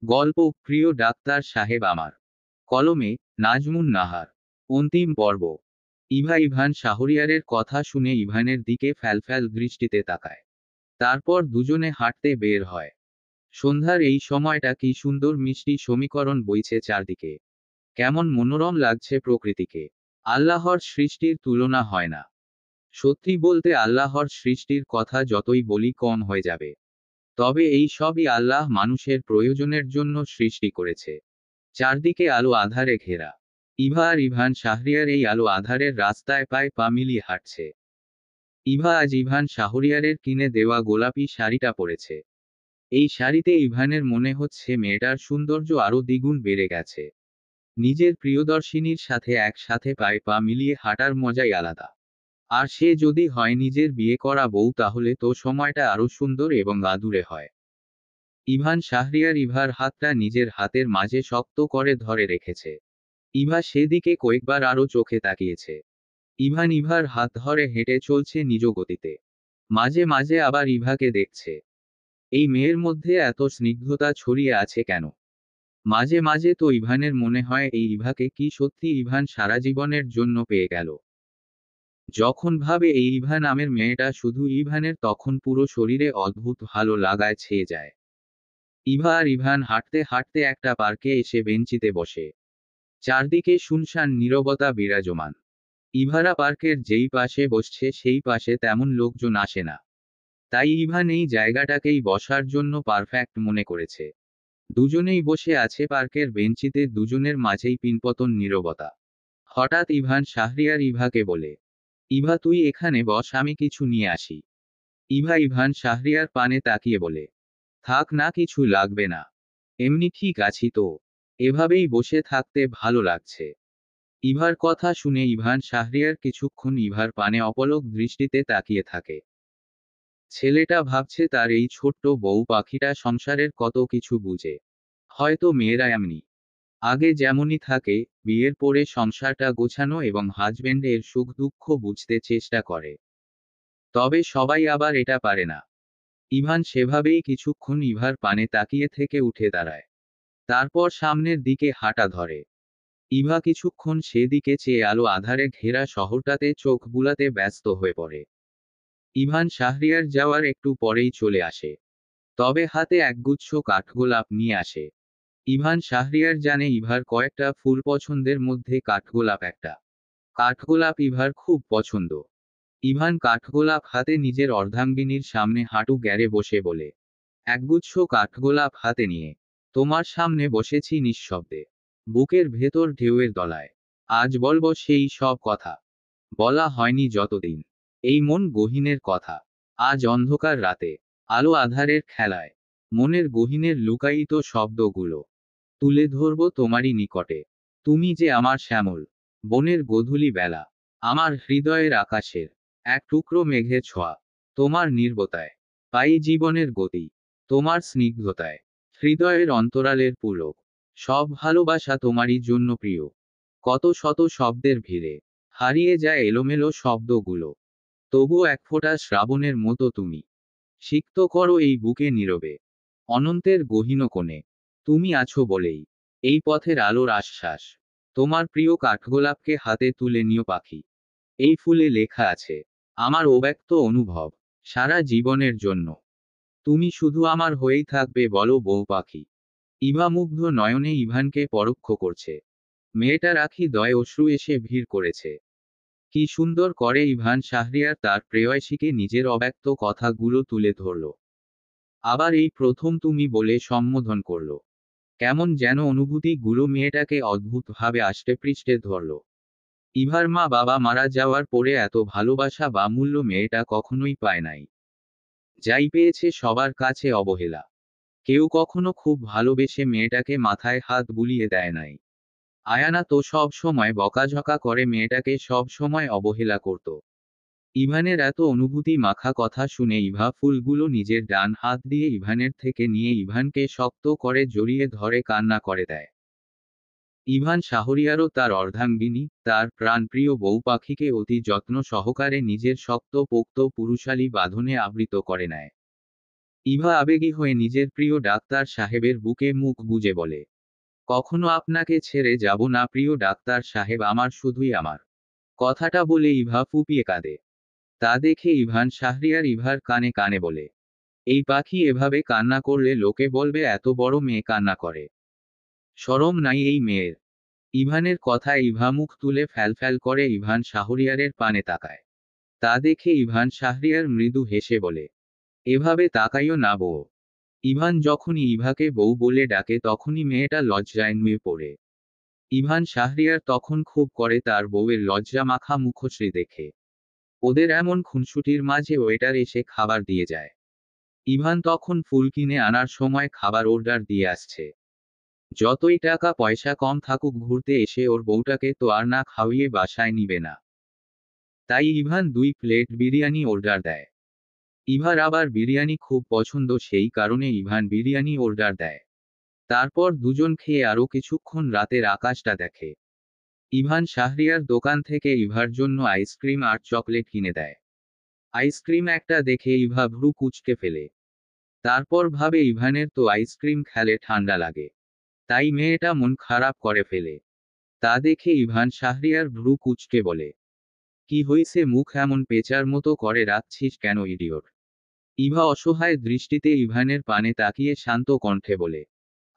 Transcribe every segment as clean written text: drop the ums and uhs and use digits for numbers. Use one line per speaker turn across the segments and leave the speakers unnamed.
গল্প প্রিয় ডাক্তার সাহেব আমার। কলমে নাজমুন নাহার। অন্তিম পর্ব। ইভান শাহরিয়ারের কথা শুনে ইভানের দিকে ফ্যালফ্যাল দৃষ্টিতে তাকায়। তারপর দুজনে হাঁটতে বের হয়। সন্ধ্যার এই সময়টা কি সুন্দর মিষ্টি সমীকরণ বইছে চারদিকে। কেমন মনোরম লাগছে প্রকৃতিকে। আল্লাহর সৃষ্টির তুলনা হয় না। সত্যি বলতে আল্লাহর সৃষ্টির কথা যতই বলি কম হয়ে যাবে। তবে এই সবই আল্লাহ মানুষের প্রয়োজনের জন্য সৃষ্টি করেছে। চারদিকে আলো আধারে ঘেরা। ইভান শাহরিয়ার এই আলো আধারের রাস্তায় পায়ে পা মিলিয়ে হাঁটছে। আজ ইভান শাহরিয়ারের কিনে দেওয়া গোলাপি শাড়িটা পরেছে। এই শাড়িতে ইভানের মনে হচ্ছে মেয়েটার সৌন্দর্য আরো দ্বিগুণ বেড়ে গেছে। নিজের প্রিয়দর্শিনীর সাথে একসাথে পায়ে পা মিলিয়ে হাঁটার মজাই আলাদা। আর সে যদি হয় নিজের বিয়ে করা বউ, তাহলে তো সময়টা আরো সুন্দর এবং আদুরে হয়। ইভান শাহরিয়ার ইভার হাতটা নিজের হাতের মাঝে শক্ত করে ধরে রেখেছে। ইভা সেদিকে কয়েকবার আরো চোখে তাকিয়েছে। ইভার হাত ধরে হেঁটে চলছে নিজ গতিতে। মাঝে মাঝে আবার ইভাকে দেখছে। এই মেয়ের মধ্যে এত স্নিগ্ধতা ছড়িয়ে আছে কেন? মাঝে মাঝে তো ইভানের মনে হয় এই ইভাকে কি সত্যি ইভান সারা জীবনের জন্য পেয়ে গেল। যখন ভাবে এই ইভা নামের মেয়েটা শুধু ইভানের, তখন পুরো শরীরে অদ্ভুত ভালো লাগায় ছেয়ে যায়। ইভান হাঁটতে হাঁটতে একটা পার্কে এসে বেঞ্চিতে বসে। চারদিকে শুনশান নীরবতা বিরাজমান। ইভারা পার্কের যেই পাশে বসছে সেই পাশে তেমন লোকজন আসে না। তাই ইভান এই জায়গাটাকেই বসার জন্য পারফেক্ট মনে করেছে। দুজনেই বসে আছে পার্কের বেঞ্চিতে, দুজনের মাঝেই পিনপতন নীরবতা। হঠাৎ ইভান শাহরিয়ার ইভাকে বলে, ইভা তুই এখানে বস, আমি কিছু নিয়ে আসি। ইভান শাহরিয়ার পানে তাকিয়ে বলে, থাক না, কিছু লাগবে না, এমনি ঠিক আছি তো। এভাবেই বসে থাকতে ভালো লাগছে। ইভার কথা শুনে ইভান শাহরিয়ার কিছুক্ষণ ইভার পানে অপলক দৃষ্টিতে তাকিয়ে থাকে। ছেলেটা ভাবছে তার এই ছোট্ট বউ পাখিটা সংসারের কত কিছু বুঝে। হয়তো মেয়েরা এমনি, আগে যেমনই থাকে, বিয়ের পরে সংসারটা গোছানো এবং হাজবেন্ডের সুখ দুঃখ বুঝতে চেষ্টা করে। তবে সবাই আবার এটা পারে না। ইভান সেভাবেই কিছুক্ষণ ইভার পানে তাকিয়ে থেকে উঠে দাঁড়ায়। তারপর সামনের দিকে হাঁটা ধরে। ইভা কিছুক্ষণ সেদিকে চেয়ে আলো আধারে ঘেরা শহরটাতে চোখ বুলাতে ব্যস্ত হয়ে পড়ে। ইভান শাহরিয়ার যাওয়ার একটু পরেই চলে আসে। তবে হাতে একগুচ্ছ কাঠগোলাপ নিয়ে আসে। ইভান শাহরিয়ার জানে ইভার কয়েকটা ফুল পছন্দের মধ্যে কাঠগোলাপ একটা। কাঠগোলাপ ইভার খুব পছন্দ। ইভান কাঠগোলাপ হাতে নিজের অর্ধাঙ্গিনীর সামনে হাঁটু গেড়ে বসে বলে, একগুচ্ছ কাঠগোলাপ হাতে নিয়ে তোমার সামনে বসেছি নিঃশব্দে, বুকের ভেতর ঢেউয়ের দলায়। আজ বলবো সেই সব কথা, বলা হয়নি যতদিন, এই মন গহীনের কথা। আজ অন্ধকার রাতে, আলো আধারের খেলায়, মনের গহীনের লুকায়িত শব্দগুলো তুলে ধরব তোমারই নিকটে। তুমি যে আমার শ্যামল বনের গোধূলি বেলা, আমার হৃদয়ের আকাশের এক টুকরো মেঘের ছোঁয়া। তোমার নির্বতায় পাই জীবনের গতি, তোমার স্নিগ্ধতায় হৃদয়ের অন্তরালের পুলক। সব ভালোবাসা তোমারই জন্য প্রিয়। কত শত শব্দের ভিড়ে হারিয়ে যায় এলোমেলো শব্দগুলো, তবু এক ফোঁটা শ্রাবণের মতো তুমি সিক্ত করো এই বুকে নীরবে। অনন্তের গহীন কোণে তুমি আছো বলেই এই পথের আলোর আশ্বাস। তোমার প্রিয় কাঠগোলাপকে হাতে তুলে নিও পাখি, এই ফুলে লেখা আছে আমার অব্যক্ত অনুভব সারা জীবনের জন্য। তুমি শুধু আমার হয়েই থাকবে বলো বউ পাখি। ইভা মুগ্ধ নয়নে ইভানকে পরোক্ষ করছে। মেয়েটার আখি দয়ে অশ্রু এসে ভিড় করেছে। কি সুন্দর করে ইভান শাহরিয়ার তার প্রেয়সীকে নিজের অব্যক্ত কথাগুলো তুলে ধরল। আবার এই প্রথম তুমি বলে সম্বোধন করল। কেমন যেন অনুভূতিগুলো মেয়েটাকে অদ্ভুতভাবে আষ্টেপৃষ্ঠে ধরল। ইভার মা বাবা মারা যাওয়ার পরে এত ভালোবাসা বা মূল্য মেয়েটা কখনোই পায় নাই। যাই পেয়েছে সবার কাছে অবহেলা। কেউ কখনো খুব ভালোবেসে মেয়েটাকে মাথায় হাত বুলিয়ে দেয় নাই। আয়ানা তো সব সময় বকাঝকা করে মেয়েটাকে সব সময় অবহেলা করত। ইভানের এত অনুভূতি মাখা কথা শুনে ইভা ফুলগুলো নিজের ডান হাত দিয়ে ইভানের থেকে নিয়ে ইভানকে শক্ত করে জড়িয়ে ধরে কান্না করে দেয়। ইভান শাহরিয়ারও তার অর্ধাঙ্গিনী, তার প্রাণপ্রিয় বউ পাখিকে অতি যত্ন সহকারে নিজের শক্ত পোক্ত পুরুষালী বাঁধনে আবৃত করে নেয়। ইভা আবেগী হয়ে নিজের প্রিয় ডাক্তার সাহেবের বুকে মুখ গুজে বলে, কখনো আপনাকে ছেড়ে যাব না প্রিয় ডাক্তার সাহেব, আমার শুধুই আমার। কথাটা বলে ইভা ফুপিয়ে কাঁদে। তা দেখে ইভান শাহরিয়ার ইভার কানে কানে বলে, এই পাখি এভাবে কান্না করলে লোকে বলবে এত বড় মেয়ে কান্না করে, শরম নাই এই মেয়ের। ইভানের কথায় ইভা মুখ তুলে ফ্যালফ্যাল করে ইভান শাহরিয়ারের পানে তাকায়। তা দেখে ইভান শাহরিয়ার মৃদু হেসে বলে, এভাবে তাকাইও না বউ। ইভান যখনই ইভাকে বউ বলে ডাকে তখনই মেয়েটা লজ্জায় নুয়ে পড়ে। ইভান শাহরিয়ার তখন খুব করে তার বউয়ের লজ্জা মাখা মুখশ্রী দেখে। ওদের এমন খুনসুটির মাঝে ওয়েটার এসে খাবার দিয়ে যায়। ইভান তখন ফুল কিনে আনার সময় খাবার অর্ডার দিয়ে আসছে। যতই টাকা পয়সা কম থাকুক, ঘুরতে এসে ওর বউটাকে তো আর না খাওয়িয়ে বাসায় নিবে না। তাই ইভান 2 প্লেট বিরিয়ানি অর্ডার দেয়। ইভার আবার বিরিয়ানি খুব পছন্দ, সেই কারণে ইভান বিরিয়ানি অর্ডার দেয়। তারপর দুজন খেয়ে আরো কিছুক্ষণ রাতের আকাশটা দেখে। ইভান শাহরিয়ার দোকান থেকে ইভার জন্য আইসক্রিম আর চকলেট কিনে দেয়। আইসক্রিম একটা দেখে ইভা ভ্রু কুঁচকে ফেলে। তারপর ভাবে ইভানের তো আইসক্রিম খেলে ঠান্ডা লাগে, তাই মেয়েটা মন খারাপ করে ফেলে। তা দেখে ইভান শাহরিয়ার ভ্রু কুঁচকে বলে, কি হইছে, মুখ এমন পেঁচার মতো করে রাখছিস কেন ইডিয়ট? ইভা অসহায় দৃষ্টিতে ইভানের পানে তাকিয়ে শান্ত কণ্ঠে বলে,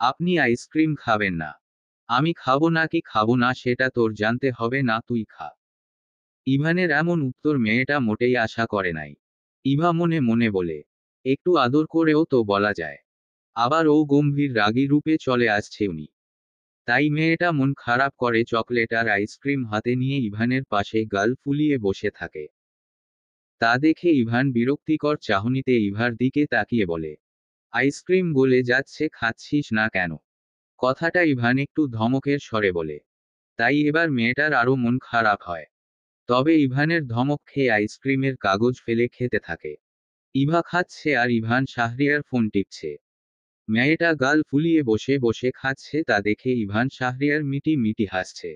আপনি আইসক্রিম খাবেন না? আমি খাবো নাকি খাবো না সেটা তোর জানতে হবে না, তুই খা। ইভানের এমন উত্তর মেয়েটা মোটেই আশা করে নাই। ইভা মনে মনে বলে, একটু আদর করেও তো বলা যায়। আবার ও গম্ভীর রাগী রূপে চলে আসছে উনি। তাই মেয়েটা মন খারাপ করে চকলেট আর আইসক্রিম হাতে নিয়ে ইভানের পাশে গাল ফুলিয়ে বসে থাকে। তা দেখে ইভান বিরক্তিকর চাহনিতে ইভার দিকে তাকিয়ে বলে, আইসক্রিম গলে যাচ্ছে, খাচ্ছিস না কেন? কথাটা ইভান একটু ধমকের স্বরে বলে। তাই এবার মেয়েটার আরো মন খারাপ হয়। তবে ইভানের ধমক খেয়ে আইসক্রিমের কাগজ ফেলে খেতে থাকে। ইভা খাচ্ছে আর ইভান শাহরিয়ার ফোন টিপছে। মেয়েটা গাল ফুলিয়ে বসে বসে খাচ্ছে, তা দেখে ইভান শাহরিয়ার মিটি মিটি হাসছে।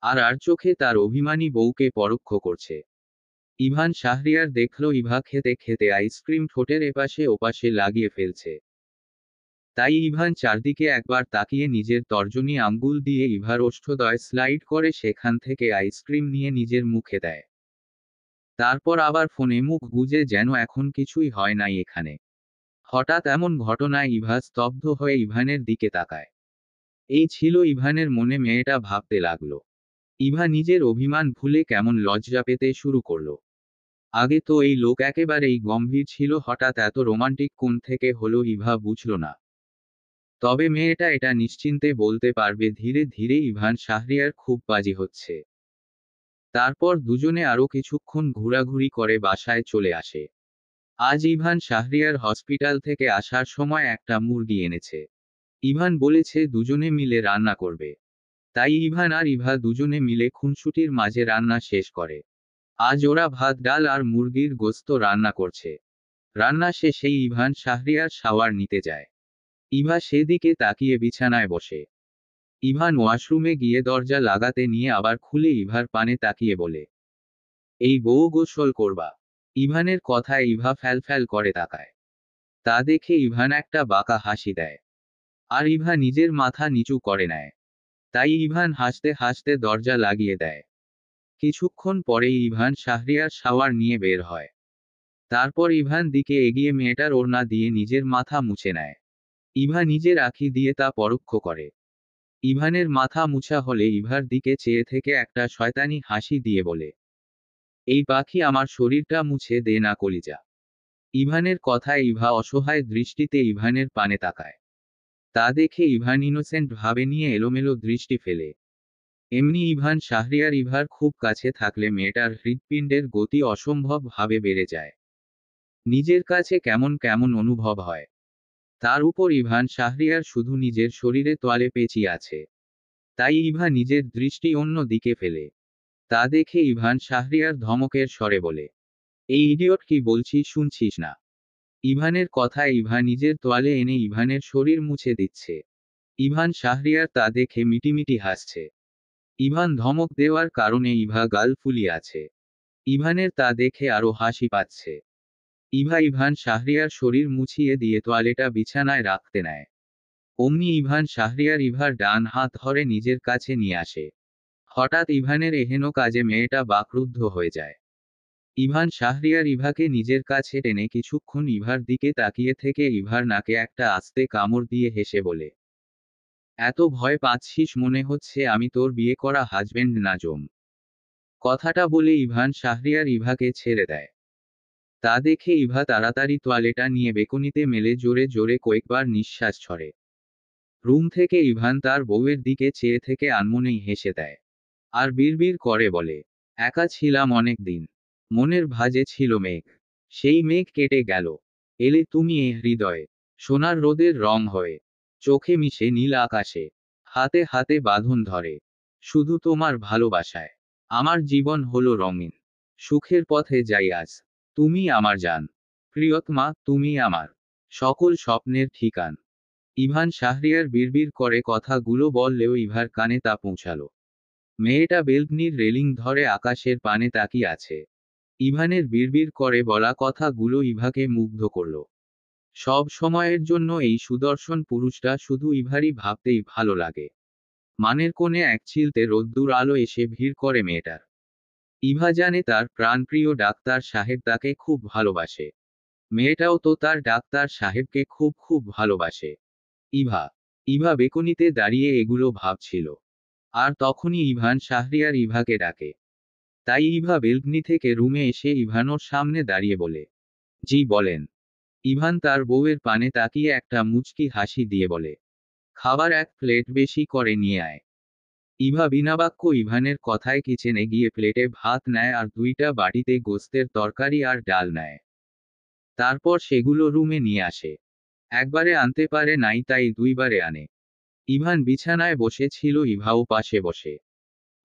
আর চোখে তার অভিমানী বউকে পরোক্ষ করছে। ইভান শাহরিয়ার দেখল ইভা খেতে খেতে আইসক্রিম ঠোঁটের এপাশে ওপাশে লাগিয়ে ফেলছে। তাই ইভান চারদিকে একবার তাকিয়ে নিজের তর্জনী আঙ্গুল দিয়ে ইভার ওষ্ঠদ্বয় স্লাইড করে সেখান থেকে আইসক্রিম নিয়ে নিজের মুখে দেয়। তারপর আবার ফোনে মুখ গুজে যেন এখন কিছুই হয় নাই এখানে। হঠাৎ এমন ঘটনায় ইভা স্তব্ধ হয়ে ইভানের দিকে তাকায়। এই ছিল ইভানের মনে। মেয়েটা ভাবতে লাগলো, ইভা নিজের অভিমান ভুলে কেমন লজ্জা পেতে শুরু করলো। আগে তো এই লোক একেবারেই গম্ভীর ছিল, হঠাৎ এত রোমান্টিক কোণ থেকে হলো ইভা বুঝল না। তবে মেয়েটা এটা নিশ্চিন্তে বলতে পারবে ধীরে ধীরে ইভান শাহরিয়ার খুব বাজি হচ্ছে। তারপর দুজনে আরো কিছুক্ষণ ঘোরাঘুরি করে বাসায় চলে আসে। আজ ইভান শাহরিয়ার হসপিটাল থেকে আসার সময় একটা মুরগি এনেছে। ইভান বলেছে দুজনে মিলে রান্না করবে। তাই ইভান আর ইভা দুজনে মিলে খুনসুটির মাঝে রান্না শেষ করে। আজ ওরা ভাত ডাল আর মুরগির গোস্ত রান্না করছে। রান্না শেষেই ইভান শাহরিয়ার শাওয়ার নিতে যায়। ইভা সেদিকে তাকিয়ে বিছানায় বসে। ইভান ওয়াশরুমে গিয়ে দরজা লাগাতে নিয়ে আবার খুলে ইভার পানে তাকিয়ে বলে, এই বউ গোসল করবা? ইভানের কথায় ইভা ফ্যালফ্যাল করে তাকায়। তা দেখে ইভান একটা বাঁকা হাসি দেয়। আর ইভা নিজের মাথা নিচু করে নেয়। তাই ইভান হাসতে হাসতে দরজা লাগিয়ে দেয়। কিছুক্ষণ পরেই ইভান শাহরিয়ার শাওয়ার নিয়ে বের হয়। তারপর ইভান দিকে এগিয়ে মেয়েটার ওড়না দিয়ে নিজের মাথা মুছে নেয়। ইভা নিজের আঁখি দিয়ে তা পরোক্ষ করে। ইভানের মাথা মুছা হলে ইভার দিকে চেয়ে থেকে একটা শয়তানি হাসি দিয়ে বলে, এই পাখি আমার শরীরটা মুছে দে না কলিজা। ইভানের কথায় ইভা অসহায় দৃষ্টিতে ইভানের পানে তাকায়। তা দেখে ইভান ইনোসেন্ট ভাবে নিয়ে এলোমেলো দৃষ্টি ফেলে। এমনি ইভান শাহরিয়ার ইভার খুব কাছে থাকলে মেয়েটার হৃৎপিণ্ডের গতি অসম্ভব ভাবে বেড়ে যায়। নিজের কাছে কেমন কেমন অনুভব হয়। তার উপর ইভান শাহরিয়ার শুধু নিজের শরীরে তোয়ালে পেঁচিয়ে আছে। তাই ইভা নিজের দৃষ্টি অন্য দিকে ফেলে। তা দেখে ইভান শাহরিয়ার ধমকের স্বরে বলে, এই ইডিয়ট, কি বলছি শুনছিস না? ইভানের কথায় ইভা নিজের তোয়ালে এনে ইভানের শরীর মুছে দিচ্ছে। ইভান শাহরিয়ার তা দেখে মিটিমিটি হাসছে। ইভান ধমক দেওয়ার কারণে ইভা গাল ফুলিয়ে আছে। ইভানের তা দেখে আরো হাসি পাচ্ছে। ইভা ইভান শাহরিয়ার শরীর মুছিয়ে দিয়ে তোয়ালেটা বিছানায় রাখতে নেয়। অমনি ইভান শাহরিয়ার ইভার ডান হাত ধরে নিজের কাছে নিয়ে আসে। হঠাৎ ইভানের এহেন কাজে মেয়েটা বাকরুদ্ধ হয়ে যায়। ইভান শাহরিয়ার ইভাকে নিজের কাছে টেনে কিছুক্ষণ ইভার দিকে তাকিয়ে থেকে ইভার নাকে একটা আস্তে কামড় দিয়ে হেসে বলে, এত ভয় পাচ্ছিস মনে হচ্ছে আমি তোর বিয়ে করা হাজবেন্ড নাজম। কথাটা বলে ইভান শাহরিয়ার ইভাকে ছেড়ে দেয়। তা দেখে ইভা তাড়াতাড়ি তোয়ালেটা নিয়ে বেকনিতে মেলে জোরে জোরে কয়েকবার নিঃশ্বাস ছড়ে। রুম থেকে ইভান তার বউয়ের দিকে চেয়ে থেকে আনমনেই হেসে দেয়। আর বিড়বিড় করে বলে, একা ছিলাম অনেক দিন, মনের ভাঁজে ছিল মেঘ, সেই মেঘ কেটে গেল, এলে তুমি এ হৃদয়ে, সোনার রোদের রং হয়ে, চোখে মিশে নীল আকাশে, হাতে হাতে বাঁধন ধরে, শুধু তোমার ভালোবাসায় আমার জীবন হলো রঙিন, সুখের পথে যাই আজ, তুমি আমার জান, প্রিয়তমা তুমি আমার সকল স্বপ্নের ঠিকান। ইভান শাহরিয়ার বিড়বিড় করে কথাগুলো বললেও ইভার কানে তা পৌঁছালো। মেয়েটা বেলকনির রেলিং ধরে আকাশের পানে তাকিয়ে আছে। ইভানের বিড়বিড় করে বলা কথাগুলো ইভাকে মুগ্ধ করল। সব সময়ের জন্য এই সুদর্শন পুরুষটা শুধু ইভারই ভাবতেই ভালো লাগে। মানের কোণে এক চিলতে রোদ্দুর আলো এসে ভিড় করে মেয়েটার। ইভা জানে তার প্রাণপ্রিয় ডাক্তার সাহেব তাকে খুব ভালোবাসে। মেয়েটাও তো তার ডাক্তার সাহেবকে খুব খুব ভালোবাসে। ইভা ইভা বেকনিতে দাঁড়িয়ে এগুলো ভাবছিল। আর তখনই ইভান শাহরিয়ার ইভাকে ডাকে। তাই ইভা বেলকনি থেকে রুমে এসে ইভানোর সামনে দাঁড়িয়ে বলে, জি বলেন। ইভান তার বউয়ের পানে তাকিয়ে একটা মুচকি হাসি দিয়ে বলে, খাবার এক প্লেট বেশি করে নিয়ে আয়। ইভা বিনা বাক্য ইভানের কথায় কিচেনে গিয়ে প্লেটে ভাত নেয় আর দুইটা বাটিতে গোস্তের তরকারি আর ডাল নেয়। তারপর সেগুলো রুমে নিয়ে আসে। একবারে আনতে পারে নাই তাই দুইবারে আনে। ইভান বিছানায় বসে ছিল, ইভাও পাশে বসে।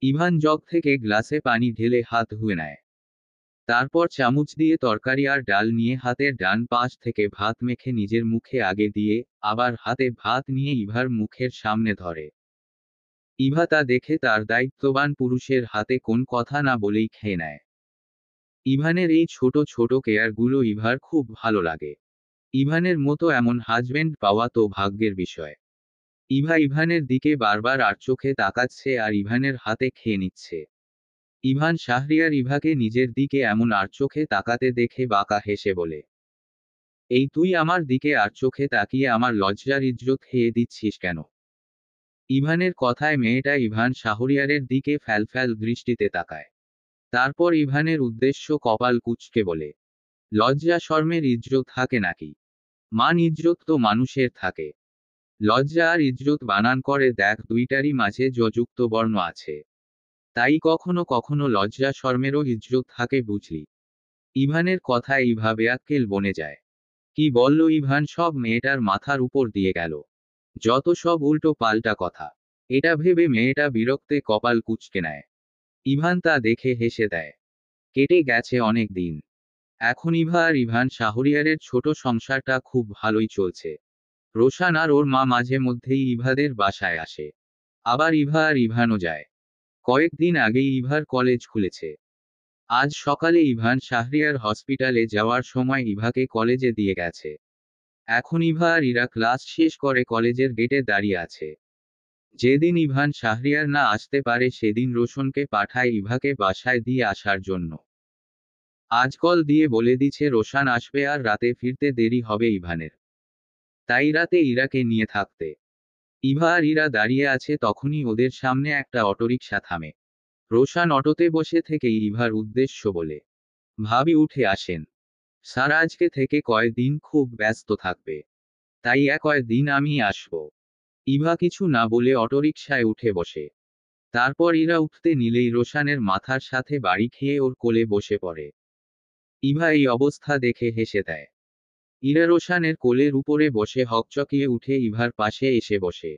ইভান জগ থেকে গ্লাসে পানি ঢেলে হাত ধুয়ে নেয়। তারপর চামচ দিয়ে তরকারি আর ডাল নিয়ে হাতের ডান পাশ থেকে ভাত মেখে নিজের মুখে আগে দিয়ে, আবার হাতে ভাত নিয়ে ইভার মুখের সামনে ধরে। ইভা তা দেখে তার দায়িত্ববান পুরুষের হাতে কোন কথা না বলেই খেয়ে নেয়। ইভানের এই ছোট ছোট কেয়ারগুলো ইভার খুব ভালো লাগে। ইভানের মতো এমন হাজবেন্ড পাওয়া তো ভাগ্যের বিষয়। ইভা ইভানের দিকে বারবার আর চোখে তাকাচ্ছে আর ইভানের হাতে খেয়ে নিচ্ছে। ইভান শাহরিয়ার ইভাকে নিজের দিকে এমন আর চোখে তাকাতে দেখে বাঁকা হেসে বলে, এই তুই আমার দিকে আর চোখে তাকিয়ে আমার লজ্জার ইজ্জত খেয়ে দিচ্ছিস কেন? ইভানের কথায় মেয়েটা ইভান শাহরিয়ারের দিকে ফ্যালফ্যাল দৃষ্টিতে তাকায়। তারপর ইভানের উদ্দেশ্য কপাল কুঁচকে বলে, লজ্জা শর্মের ইজ্জত থাকে নাকি? মান ইজ্জত তো মানুষের থাকে। লজ্জা আর ইজ্জত বানান করে দেখ দুইটারই মাঝে যযুক্ত বর্ণ আছে। তাই কখনো কখনো লজ্জা শর্মেরও ইজ্জত থাকে বুঝলি। ইভানের কথায় ইভা বেয়াক্কেল বনে যায়। কি বলল ইভান সব মেয়েটার মাথার উপর দিয়ে গেল। যত সব উল্টো পাল্টা কথা। এটা ভেবে মেয়েটা বিরক্তে কপাল কুঁচকে নেয়। ইভান তা দেখে হেসে দেয়। কেটে গেছে অনেক দিন। এখন ইভা আর ইভান শাহরিয়ারের ছোট সংসারটা খুব ভালোই চলছে। রোশান আর ওর মা মাঝে মধ্যেই ইভাদের বাসায় আসে। আবার ইভা আর ইভানও যায়। কয়েকদিন আগেই ইভার কলেজ খুলেছে। আজ সকালে ইভান শাহরিয়ার হসপিটালে যাওয়ার সময় ইভাকে কলেজে দিয়ে গেছে। এখন ইভা আর ইরা ক্লাস শেষ করে কলেজের গেটে দাঁড়িয়ে আছে। যেদিন ইভান শাহরিয়ার না আসতে পারে সেদিন রোশনকে পাঠায় ইভাকে বাসায় দিয়ে আসার জন্য। আজ কল দিয়ে বলে দিচ্ছে রোশান আসবে আর রাতে ফিরতে দেরি হবে ইভানের। তাই রাতে ইরাকে নিয়ে থাকতে। ইভা আর ইরা দাঁড়িয়ে আছে তখনই ওদের সামনে একটা অটোরিকশা থামে। রোশান অটোতে বসে থেকেই ইভার উদ্দেশ্য বলে, ভাবি উঠে আসেন। স্যার আজকে থেকে কয়েকদিন খুব ব্যস্ত থাকবে। তাই কয়েকদিন আমি আসব। ইভা কিছু না বলে অটোরিকশায় উঠে বসে। তারপর ইরা উঠতে নিলেই রোশানের মাথার সাথে বাড়ি খেয়ে ওর কোলে বসে পড়ে। ইভা এই অবস্থা দেখে হেসে দেয়। ইরা রোশানের কোলের উপরে বসে হকচকিয়ে উঠে ইভার পাশে এসে বসে।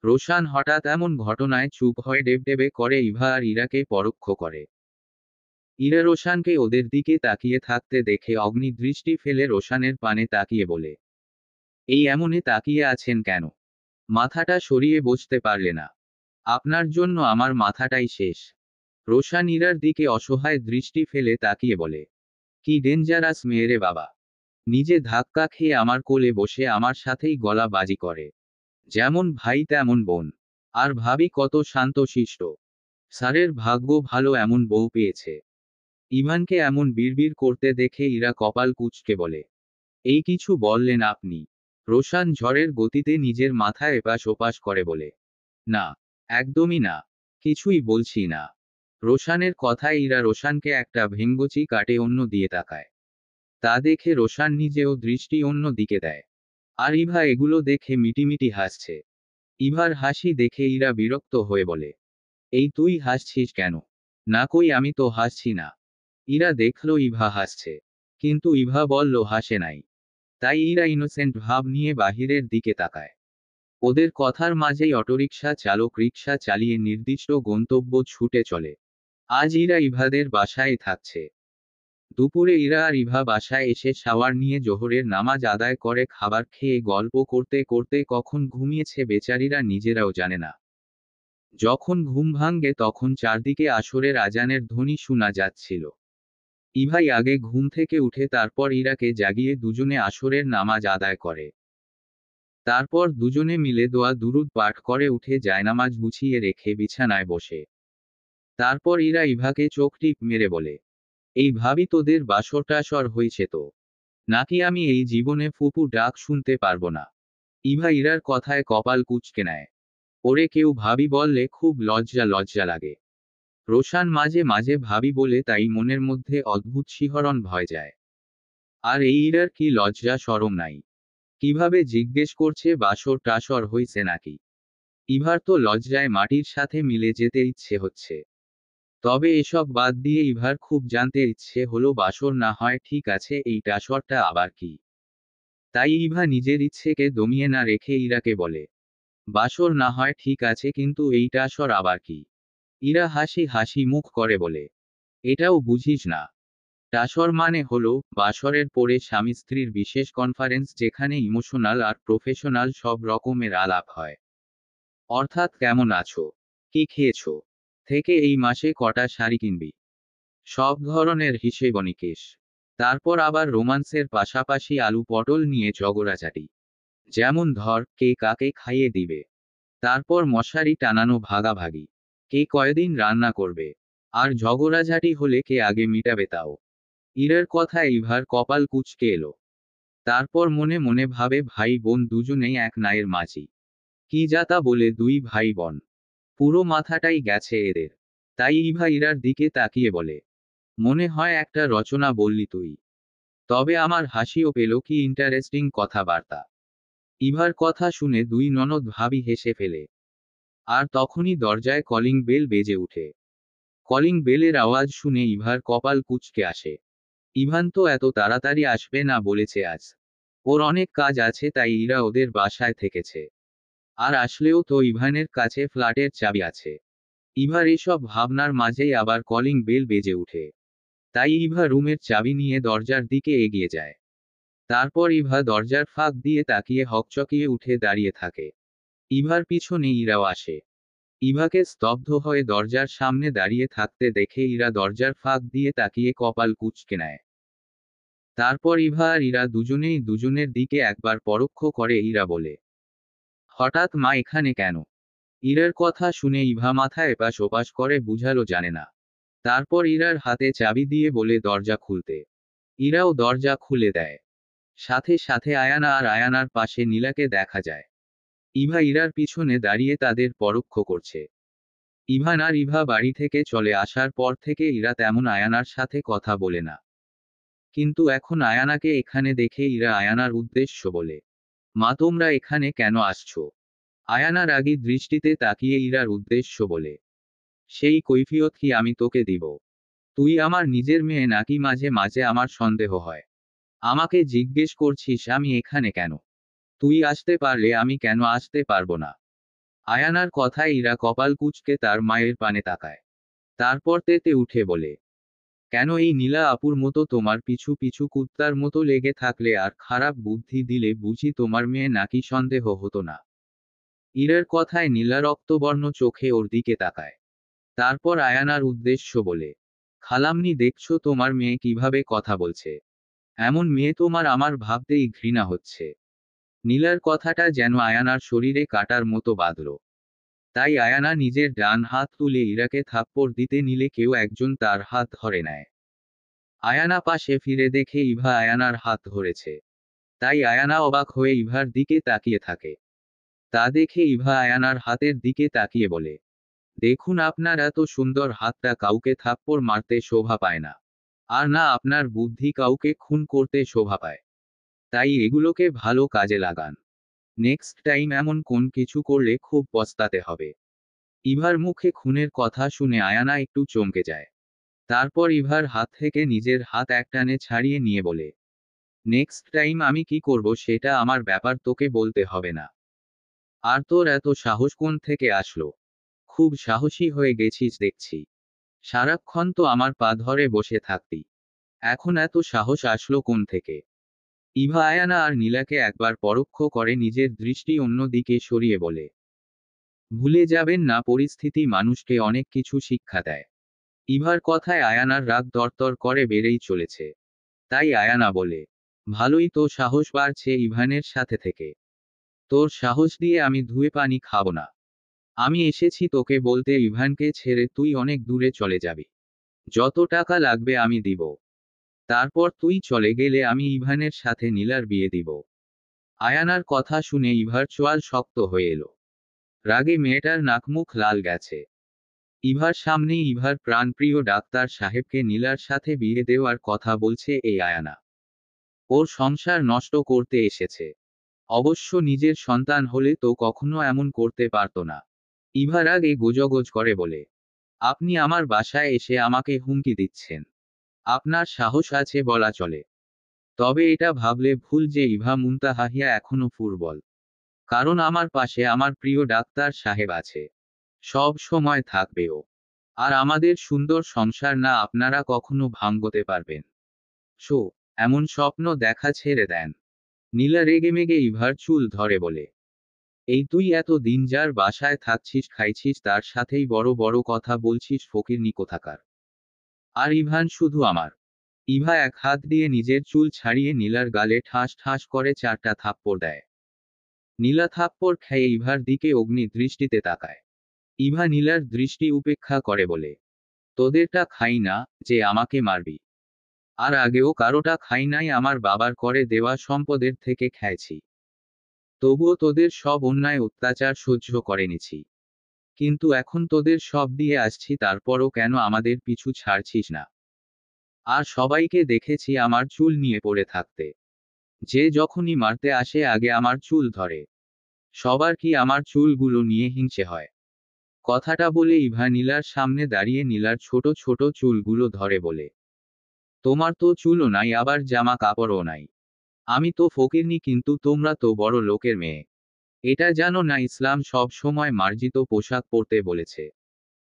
রোশান হঠাৎ এমন ঘটনায় চুপ হয়ে ডেবডেবে করে ইভা আর ইরাকে পরোক্ষ করে। ইরা রোশানকে ওদের দিকে তাকিয়ে থাকতে দেখে অগ্নিদৃষ্টি ফেলে রোশানের পানে তাকিয়ে বলে, এই এমনে তাকিয়ে আছেন কেন? মাথাটা সরিয়ে বসতে পারলে না? আপনার জন্য আমার মাথাটাই শেষ। রোশান ইরার দিকে অসহায় দৃষ্টি ফেলে তাকিয়ে বলে, কি ডেঞ্জারাস মেয়েরে বাবা, নিজে ধাক্কা খেয়ে আমার কোলে বসে আমার সাথেই গলা বাজি করে, যেমন ভাই তেমন বোন। আর ভাবি কত শান্তশিষ্ট, স্যারের ভাগ্য ভালো এমন বউ পেয়েছে। ইভানকে এমন বিড়বিড় করতে দেখে ইরা কপাল কুঁচকে বলে, এই কিছু বললেন আপনি? রোশান ঝড়ের গতিতে নিজের মাথা এপাশ ওপাশ করে বলে, না, একদমই না, কিছুই বলছি না। রোশানের কথায় ইরা রোশানকে একটা ভেঙ্গচি কাটে অন্য দিয়ে তাকায়। তা দেখে রোশান নিজেও দৃষ্টি অন্য দিকে দেয়। আর ইভা এগুলো দেখে মিটিমিটি হাসছে। ইভার হাসি দেখে ইরা বিরক্ত হয়ে বলে, এই তুই হাসছিস কেন? না কই আমি তো হাসছি না। ইরা দেখলো ইভা হাসছে, কিন্তু ইভা বলল হাসে নাই। তাই ইরা ইনোসেন্ট ভাব নিয়ে বাহিরের দিকে তাকায়। ওদের কথার মাঝেই অটোরিকশা চালক রিকশা চালিয়ে নির্দিষ্ট গন্তব্য ছুটে চলে। আজ ইরা ইভাদের বাসায় থাকছে। দুপুরে ইরা আর ইভা বাসায় এসে শাওয়ার নিয়ে জোহরের নামাজ আদায় করে খাবার খেয়ে গল্প করতে করতে কখন ঘুমিয়েছে বেচারিরা নিজেরাও জানে না। যখন ঘুম ভাঙে তখন চারদিকে আসরের আজানের ধ্বনি শোনা যাচ্ছিল। ইভাই আগে ঘুম থেকে উঠে তারপর ইরাকে জাগিয়ে দুজনে আসরের নামাজ আদায় করে। তারপর দুজনে মিলে দোয়া দুরুদ পাঠ করে উঠে জায়নামাজ গুছিয়ে রেখে বিছানায় বসে। তারপর ইরা ইভাকে চোখ টিপ মেরে বলে, এই ভাবি তোদের বাসর টাসর হয়েছে তো? নাকি আমি এই জীবনে ফুপু ডাক শুনতে পারবো না? ইভা ইরার কথায় কপাল কুঁচকে নেয়। ওরে কেউ ভাবি বললে খুব লজ্জা লজ্জা লাগে। রোশান মাঝে মাঝে ভাবি বলে তাই মনের মধ্যে অদ্ভুত শিহরণ ভয় যায়। আর এই ইরার কি লজ্জা শরম নাই? কিভাবে জিজ্ঞেস করছে বাসর টাসর হইছে নাকি? ইভার তো লজ্জায় মাটির সাথে মিলে যেতে ইচ্ছে হচ্ছে। তবে এসব বাদ দিয়ে ইভার খুব জানতে ইচ্ছে হলো বাসর না হয় ঠিক আছে, এই টাসরটা আবার কি? তাই ইভা নিজের ইচ্ছেকে দমিয়ে না রেখে ইরাকে বলে, বাসর না হয় ঠিক আছে কিন্তু এই টাসর আবার কি? ইরা হাসি হাসি মুখ করে বলে, এটাও বুঝিস না? টাসর মানে হলো বাসরের পরে স্বামী স্ত্রীর বিশেষ কনফারেন্স যেখানে ইমোশনাল আর প্রফেশনাল সব রকমের আলাপ হয়। অর্থাৎ কেমন আছো, কি খেয়েছো, থেকে এই মাসে কটা শাড়ি কিনবি, সব ধরনের হিসেবনিকেশ। তারপর আবার রোমান্সের পাশাপাশি আলু পটল নিয়ে ঝগড়াঝাটি, যেমন ধর কে কাকে খাইয়ে দিবে, তারপর মশারি টানানো ভাগাভাগি, কে কয়দিন রান্না করবে, আর ঝগড়াঝাটি হলে কে আগে মিটাবে তাও। ইরার কথা ইভার কপাল কুঁচকে এলো। তারপর মনে মনে ভাবে ভাই বোন দুজনেই এক নায়ের মাঝি। কি যাতা বলে দুই ভাই বোন, পুরো মাথাটাই গেছে এদের। তাই ইভা ইরার দিকে তাকিয়ে বলে, মনে হয় একটা রচনা বললি তুই। তবে আমার হাসিও পেল, কি ইন্টারেস্টিং কথাবার্তা। ইভার কথা শুনে দুই ননদ ভাবি হেসে ফেলে। আর তখনই দরজায় কলিং বেল বেজে উঠে। কলিং বেলের আওয়াজ শুনে ইভার কপাল কুঁচকে আসে। ইভান তো এত তাড়াতাড়ি আসবে না বলেছে আজ। ওর অনেক কাজ আছে তাই ইরা ওদের বাসায় থেকেছে। আর আসলেও তো ইভানের কাছে ফ্ল্যাটের চাবি আছে। ইভার এসব ভাবনার মাঝেই আবার কলিং বেল বেজে উঠে। তাই ইভা রুমের চাবি নিয়ে দরজার দিকে এগিয়ে যায়। তারপর ইভা দরজার ফাঁক দিয়ে তাকিয়ে হকচকিয়ে উঠে দাঁড়িয়ে থাকে। ইভার পিছনে ইরাও আসে। ইভাকে স্তব্ধ হয়ে দরজার সামনে দাঁড়িয়ে থাকতে দেখে ইরা দরজার ফাঁক দিয়ে তাকিয়ে কপাল কুঁচকে নেয়। তারপর ইভা আর ইরা দুজনেই দুজনের দিকে একবার পরোক্ষ করে ইরা বলে, হঠাৎ মা এখানে কেন? ইরার কথা শুনে ইভা মাথা এপাশ ওপাশ করে বুঝালো জানে না। তারপর ইরার হাতে চাবি দিয়ে বলে দরজা খুলতে। ইরাও দরজা খুলে দেয়। সাথে সাথে আয়ানা আর আয়ানার পাশে নীলাকে দেখা যায়। ইভা ইরার পিছনে দাঁড়িয়ে তাদের পরোক্ষ করছে। ইভান আর ইভা বাড়ি থেকে চলে আসার পর থেকে ইরা তেমন আয়ানার সাথে কথা বলে না। কিন্তু এখন আয়ানাকে এখানে দেখে ইরা আয়ানার উদ্দেশ্য বলে, মা তোমরা এখানে কেন আসছো? আয়ানা রাগী দৃষ্টিতে তাকিয়ে ইরার উদ্দেশ্য বলে, সেই কৈফিয়ত কি আমি তোকে দিব? তুই আমার নিজের মেয়ে নাকি মাঝে মাঝে আমার সন্দেহ হয়? আমাকে জিজ্ঞেস করছিস আমি এখানে কেন? তুই আসতে পারলে আমি কেন আসতে পারবো না? আয়ানার কথায় ইরা কপাল কুঁচকে তার মায়ের পানে তাকায়। তারপর তেতে উঠে বলে, কেন এই নীলা আপুর মতো তোমার পিছু পিছু কুত্তার মতো লেগে থাকলে আর খারাপ বুদ্ধি দিলে বুঝি তোমার মেয়ে নাকি সন্দেহ হতো না? ইরার কথায় নীলা রক্তবর্ণ চোখে ওর দিকে তাকায়। তারপর আয়ানার উদ্দেশ্য বলে, খালাম্নি দেখছো তোমার মেয়ে কিভাবে কথা বলছে? এমন মেয়ে তোমার আমার ভাবতেই ঘৃণা হচ্ছে। নীলার কথাটা যেন আয়ানার শরীরে কাটার মতো বাঁধল। তাই আয়ানা নিজের ডান হাত তুলে ইরাকে থাপ্পড় দিতে নিলে কেউ একজন তার হাত ধরে নেয়। আয়ানা পাশে ফিরে দেখে ইভা আয়ানার হাত ধরেছে। তাই আয়ানা অবাক হয়ে ইভার দিকে তাকিয়ে থাকে। তা দেখে ইভা আয়ানার হাতের দিকে তাকিয়ে বলে, দেখুন আপনার এত সুন্দর হাতটা কাউকে থাপ্পড় মারতে শোভা পায় না। আর না আপনার বুদ্ধি কাউকে খুন করতে শোভা পায়। তাই এগুলোকে ভালো কাজে লাগান। নেক্সট টাইম এমন কোন কিছু করলে খুব পস্তাতে হবে। ইভার মুখে খুনের কথা শুনে আয়ানা একটু চমকে যায়। তারপর ইভার হাত থেকে নিজের হাত একটানে ছাড়িয়ে নিয়ে বলে, নেক্সট টাইম আমি কি করব সেটা আমার ব্যাপার, তোকে বলতে হবে না। আর তোর এত সাহস কোন থেকে আসলো? খুব সাহসী হয়ে গেছিস দেখছি। সারাক্ষণ তো আমার পা ধরে বসে থাকতি। এখন এত সাহস আসলো কোন থেকে? ইভা আয়ানা আর নীলাকে একবার পরোক্ষ করে নিজের দৃষ্টি অন্যদিকে সরিয়ে বলে, ভুলে যাবেন না পরিস্থিতি মানুষকে অনেক কিছু শিক্ষা দেয়। ইভার কথায় আয়ানার রাগ তরতর করে বেড়েই চলেছে। তাই আয়ানা বলে, ভালোই তো সাহস বাড়ছে ইভানের সাথে থেকে। তোর সাহস দিয়ে আমি ধুয়ে পানি খাবো না। আমি এসেছি তোকে বলতে ইভানকে ছেড়ে তুই অনেক দূরে চলে যাবি। যত টাকা লাগবে আমি দিব। তারপর তুই চলে গেলে আমি ইভানের সাথে নীলার বিয়ে দিব। আয়ানার কথা শুনে ইভার চোয়াল শক্ত হয়ে এলো। রাগে মেয়েটার নাকমুখ লাল গেছে। ইভার সামনে ইভার প্রাণপ্রিয় ডাক্তার সাহেবকে নীলার সাথে বিয়ে দেওয়ার কথা বলছে এই আয়ানা। ওর সংসার নষ্ট করতে এসেছে। অবশ্য নিজের সন্তান হলে তো কখনো এমন করতে পারতো না। ইভার আগে গোজগোজ করে বলে, আপনি আমার বাসায় এসে আমাকে হুমকি দিচ্ছেন? আপনার সাহস আছে বলা চলে। তবে এটা ভাবলে ভুল যে ইভা মুনতাহাহিয়া এখনো ফুটবল। কারণ আমার পাশে আমার প্রিয় ডাক্তার সাহেব আছে। সব সময় থাকবেও। আর আমাদের সুন্দর সংসার না আপনারা কখনো ভাঙতে পারবেন। সো, এমন স্বপ্ন দেখা ছেড়ে দেন। নীলা রেগেমেগে ইভার চুল ধরে বলে, এই তুই এত দিন যার বাসায় থাকছিস খাইছিস তার সাথেই বড় বড় কথা বলছিস ফকিরনি কোথাকার। আর ইভান শুধু আমার। ইভা এক হাত দিয়ে নিজের চুল ছাড়িয়ে নীলার গালে ঠাস ঠাস করে 4টা থাপ্পড় দেয়। নীলা থাপ্পড় খেয়ে ইভার দিকে অগ্নি দৃষ্টিতে তাকায়। ইভা নীলার দৃষ্টি উপেক্ষা করে বলে, তোদেরটা খাই না যে আমাকে মারবি। আর আগেও কারোটা খাই নাই, আমার বাবার করে দেওয়া সম্পদের থেকে খাইছি। তবুও তোদের সব অন্যায় অত্যাচার সহ্য করে নিছি। কিন্তু এখন তোদের সব দিয়ে আসছি, তারপরও কেন আমাদের পিছু ছাড়ছিস না? আর সবাইকে দেখেছি আমার চুল নিয়ে পড়ে থাকতে। যে যখনই মারতে আসে আগে আমার চুল ধরে। সবার কি আমার চুলগুলো নিয়ে হিংসে হয়? কথাটা বলে ইভা নীলার সামনে দাঁড়িয়ে নীলার ছোট ছোট চুলগুলো ধরে বলে, তোমার তো চুলও নাই, আবার জামা কাপড়ও নাই। আমি তো ফকিরনি, কিন্তু তোমরা তো বড় লোকের মেয়ে। এটা জানো না ইসলাম সব সময় মার্জিত পোশাক পরতে বলেছে।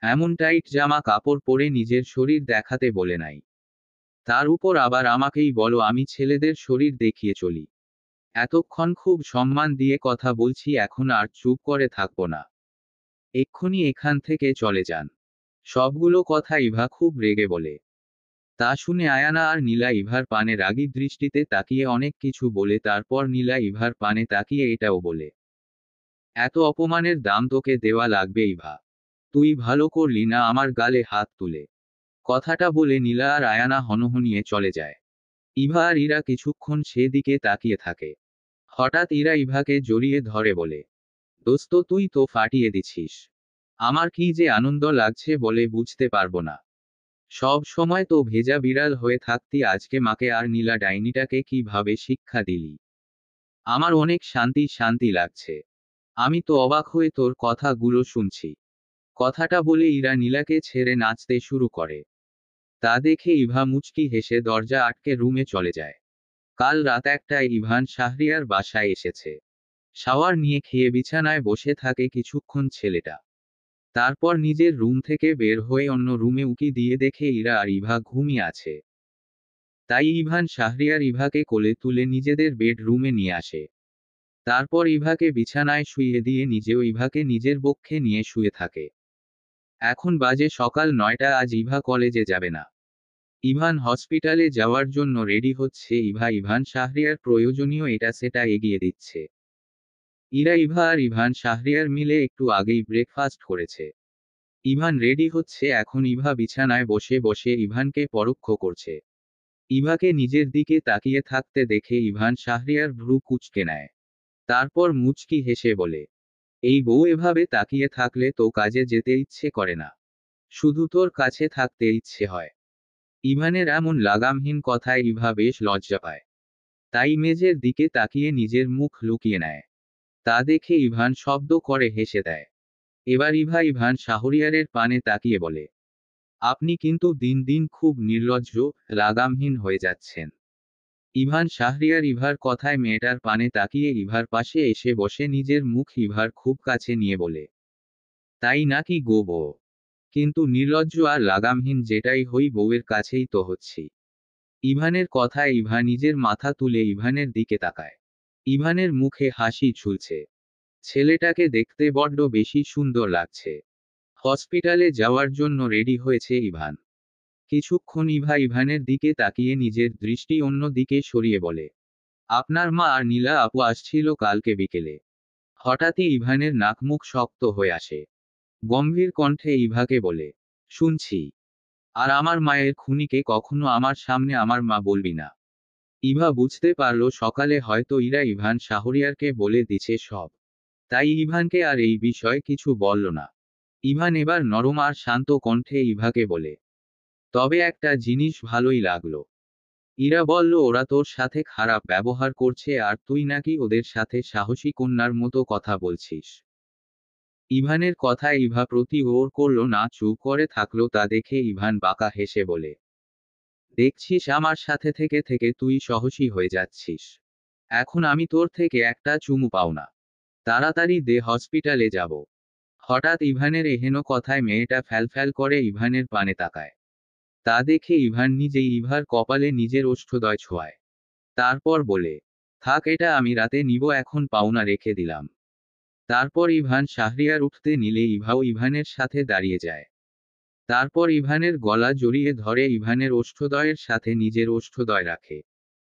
এমন টাইট জামা কাপড় পরে নিজের শরীর দেখাতে বলে নাই। তার উপর আবার আমাকেই বলো আমি ছেলেদের শরীর দেখিয়ে চলি। এতক্ষণ খুব সম্মান দিয়ে কথা বলছি, এখন আর চুপ করে থাকবো না। এক্ষুনি এখান থেকে চলে যান। সবগুলো কথা ইভা খুব রেগে বলে। তা শুনে আয়ানা আর নীলা ইভার পানে রাগী দৃষ্টিতে তাকিয়ে অনেক কিছু বলে, তারপর নীলা ইভার পানে তাকিয়ে এটাও বলে, এত অপমানের দাম তোকে দেওয়া লাগবে ইভা। তুই ভালো করলি না আমার গালে হাত তুলে। কথাটা বলে নীলা আর আয়ানা হনহনিয়ে চলে যায়। ইভা আর ইরা কিছুক্ষণ সেদিকে তাকিয়ে থাকে। হঠাৎ ইরা ইভাকে জড়িয়ে ধরে বলে, দোস্ত তুই তো ফাটিয়ে দিছিস। আমার কি যে আনন্দ লাগছে বলে বুঝতে পারবো না। সব সময় তো ভেজা বিড়াল হয়ে থাকতি, আজকে মাকে আর নীলা ডাইনিটাকে কিভাবে শিক্ষা দিলি। আমার অনেক শান্তি শান্তি লাগছে। আমি তো অবাক হয়ে তোর কথাগুলো শুনছি। কথাটা বলে ইরা নীলাকে ছেড়ে নাচতে শুরু করে। তা দেখে ইভা মুচকি হেসে দরজা আটকে রুমে চলে যায়। কাল রাত 1টায় ইভান শাহরিয়ার বাসায় এসেছে। শাওয়ার নিয়ে খেয়ে বিছানায় বসে থাকে কিছুক্ষণ ছেলেটা। তারপর নিজের রুম থেকে বের হয়ে অন্য রুমে উকি দিয়ে দেখে ইরা আর ইভা ঘুমিয়ে আছে। তাই ইভান শাহরিয়ার ইভাকে কোলে তুলে নিজেদের বেডরুমে নিয়ে আসে। তারপর ইভাকে বিছানায় শুইয়ে দিয়ে নিজেও ইভাকে নিজের বক্ষে নিয়ে শুয়ে থাকে। এখন বাজে সকাল 9টা, আজ ইভা কলেজে যাবে না। ইভান হসপিটালে যাওয়ার জন্য রেডি হচ্ছে। ইভান শাহরিয়ার প্রয়োজনীয় এটা সেটা এগিয়ে দিচ্ছে। ইভা আর ইভান শাহরিয়ার মিলে একটু আগেই ব্রেকফাস্ট করেছে। ইভান রেডি হচ্ছে এখন। ইভা বিছানায় বসে বসে ইভানকে পরোক্ষ করছে। ইভাকে নিজের দিকে তাকিয়ে থাকতে দেখে ইভান শাহরিয়ার ভ্রু কুঁচকে নেয়। তারপর মুচকি হেসে বলে, এই বউ এভাবে তাকিয়ে থাকলে তো কাজে যেতে ইচ্ছে করে না, শুধু তোর কাছে থাকতে ইচ্ছে হয়। ইভানের এমন লাগামহীন কথায় ইভা বেশ লজ্জা পায়। তাই মেঝের দিকে তাকিয়ে নিজের মুখ লুকিয়ে নেয়। তা দেখে ইভান শব্দ করে হেসে দেয়। এবার ইভান শাহরিয়ারের পানে তাকিয়ে বলে, আপনি কিন্তু দিন দিন খুব নির্লজ্জ, লাগামহীন হয়ে যাচ্ছেন। ইভান শাহরিয়ার ইভার কথায় মেয়েটার পানে তাকিয়ে ইভার পাশে এসে বসে নিজের মুখ ইভার খুব কাছে নিয়ে বলে, তাই নাকি গো বউ? কিন্তু নির্লজ্জ আর লাগামহীন যেটাই হই বউয়ের কাছেই তো হচ্ছি। ইভানের কথায় ইভা নিজের মাথা তুলে ইভানের দিকে তাকায়। ইভানের মুখে হাসি ঝুলছে। ছেলেটাকে দেখতে বড্ড বেশি সুন্দর লাগছে। হসপিটালে যাওয়ার জন্য রেডি হয়েছে ইভান। কিছুক্ষণ ইভানের দিকে তাকিয়ে নিজের দৃষ্টি অন্য দিকে সরিয়ে বলে, আপনার মা আর নীলা আপু আসছিল কালকে বিকেলে। হঠাৎই ইভানের নাক মুখ শক্ত হয়ে আসে। গম্ভীর কণ্ঠে ইভাকে বলে, শুনছি। আর আমার মায়ের খুনিকে কখনো আমার সামনে আমার মা বলবি না। ইভা বুঝতে পারল সকালে হয়তো ইভান শাহরিয়ারকে বলে দিছে সব। তাই ইভানকে আর এই বিষয়ে কিছু বলল না। ইভান এবার নরম আর শান্ত কণ্ঠে ইভাকে বলে, তবে একটা জিনিস ভালোই লাগলো। ইরা বলল ওরা তোর সাথে খারাপ ব্যবহার করছে আর তুই নাকি ওদের সাথে সাহসী কন্যার মতো কথা বলছিস। ইভানের কথায় ইভা প্রতি ওর করল না, চুপ করে থাকলো। তা দেখে ইভান বাঁকা হেসে বলে, দেখছিস আমার সাথে থেকে থেকে তুই সাহসী হয়ে যাচ্ছিস। এখন আমি তোর থেকে একটা চুমু পাও না। তাড়াতাড়ি দে, হসপিটালে যাব। হঠাৎ ইভানের এহেন কথায় মেয়েটা ফ্যালফ্যাল করে ইভানের পানে তাকায়। তা দেখে ইভান নিজেই ইভার কপালে নিজের ওষ্ঠদয় ছোঁয়ায়। তারপর বলে, থাক, এটা আমি রাতে নিব, এখন পাওনা রেখে দিলাম। তারপর ইভান শাহরিয়ার উঠতে নিলে ইভাও ইভানের সাথে দাঁড়িয়ে যায়। তারপর ইভানের গলা জড়িয়ে ধরে ইভানের ওষ্ঠদয়ের সাথে নিজের ওষ্ঠদয় রাখে।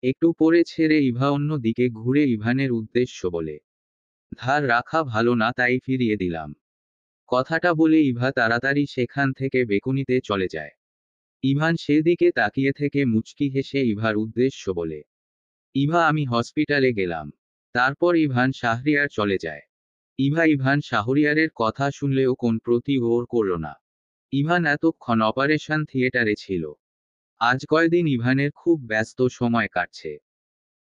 একটু পরে ছেড়ে ইভা অন্য দিকে ঘুরে ইভানের উদ্দেশ্য বলে, ধার রাখা ভালো না, তাই ফিরিয়ে দিলাম। কথাটা বলে ইভা তাড়াতাড়ি সেখান থেকে বেকুনিতে চলে যায়। ইভান সেদিকে তাকিয়ে থেকে মুচকি হেসে ইভার উদ্দেশ্য বলে, ইভা আমি হসপিটালে গেলাম। তারপর ইভান শাহরিয়ার চলে যায়। ইভান শাহরিয়ারের কথা শুনলেও কোন প্রতি ওর করল না। ইভান এতক্ষণ অপারেশন থিয়েটারে ছিল। আজ কয়দিন ইভানের খুব ব্যস্ত সময় কাটছে।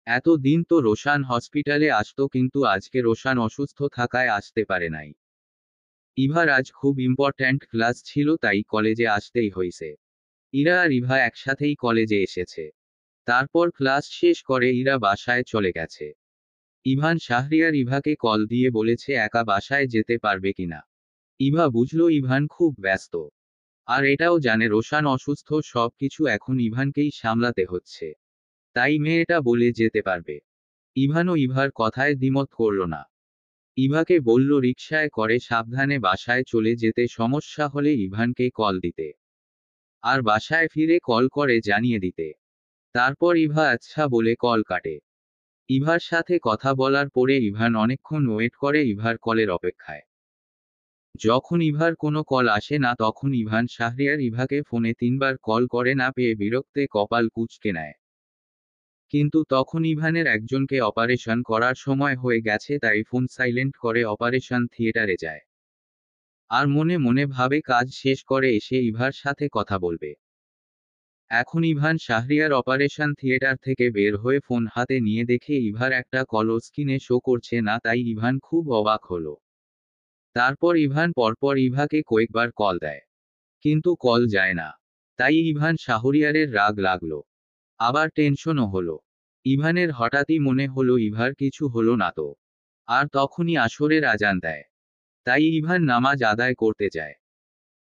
এত দিন তো রোশান হসপিটালে আসতো, কিন্তু আজকে রোশান অসুস্থ থাকায় আসতে পারে নাই। ইভার আজ খুব ইম্পর্ট্যান্ট ক্লাস ছিল, তাই কলেজে আসতেই হইছে। ইরা আর ইভা একসাথেই কলেজে এসেছে। তারপর ক্লাস শেষ করে ইরা বাসায় চলে গেছে। ইভান শাহরিয়ার ইভাকে কল দিয়ে বলেছে একা বাসায় যেতে পারবে কিনা। ইভা বুঝলো ইভান খুব ব্যস্ত। আর এটাও জানে রোশান অসুস্থ, সব কিছু এখন ইভানকেই সামলাতে হচ্ছে। তাই মেয়েটা বলে যেতে পারবে। ইভানও ইভার কথায় দ্বিমত করল না। ইভাকে বলল রিকশায় করে সাবধানে বাসায় চলে যেতে, সমস্যা হলে ইভানকে কল দিতে। আর বাসায় ফিরে কল করে জানিয়ে দিতে। তারপর ইভা আচ্ছা বলে কল কাটে। ইভার সাথে কথা বলার পরে ইভান অনেকক্ষণ ওয়েট করে ইভার কলের অপেক্ষায়। যখন ইভার কোনো কল আসে না তখন ইভান শাহরিয়ার ইভাকে ফোনে 3বার কল করে না পেয়ে বিরক্তে কপাল কুঁচকে নেয়। কিন্তু তখন ইভানের একজনকে অপারেশন করার সময় হয়ে গেছে, তাই ফোন সাইলেন্ট করে অপারেশন থিয়েটারে যায়। আর মনে মনে ভাবে কাজ শেষ করে এসে ইভার সাথে কথা বলবে। এখন ইভান শাহরিয়ার অপারেশন থিয়েটার থেকে বের হয়ে ফোন হাতে নিয়ে দেখে ইভার একটা কলও স্ক্রিনে শো করছে না, তাই ইভান খুব অবাক হলো। তারপর ইভান পরপর ইভাকে কয়েকবার কল দেয়, কিন্তু কল যায় না। তাই ইভান শাহরিয়ারের রাগ লাগলো, আবার টেনশনও হলো। ইভানের হঠাৎই মনে হলো ইভার কিছু হলো না তো। আর তখনই আসরের আজান দেয়। তাই ইভান নামাজ আদায় করতে যায়।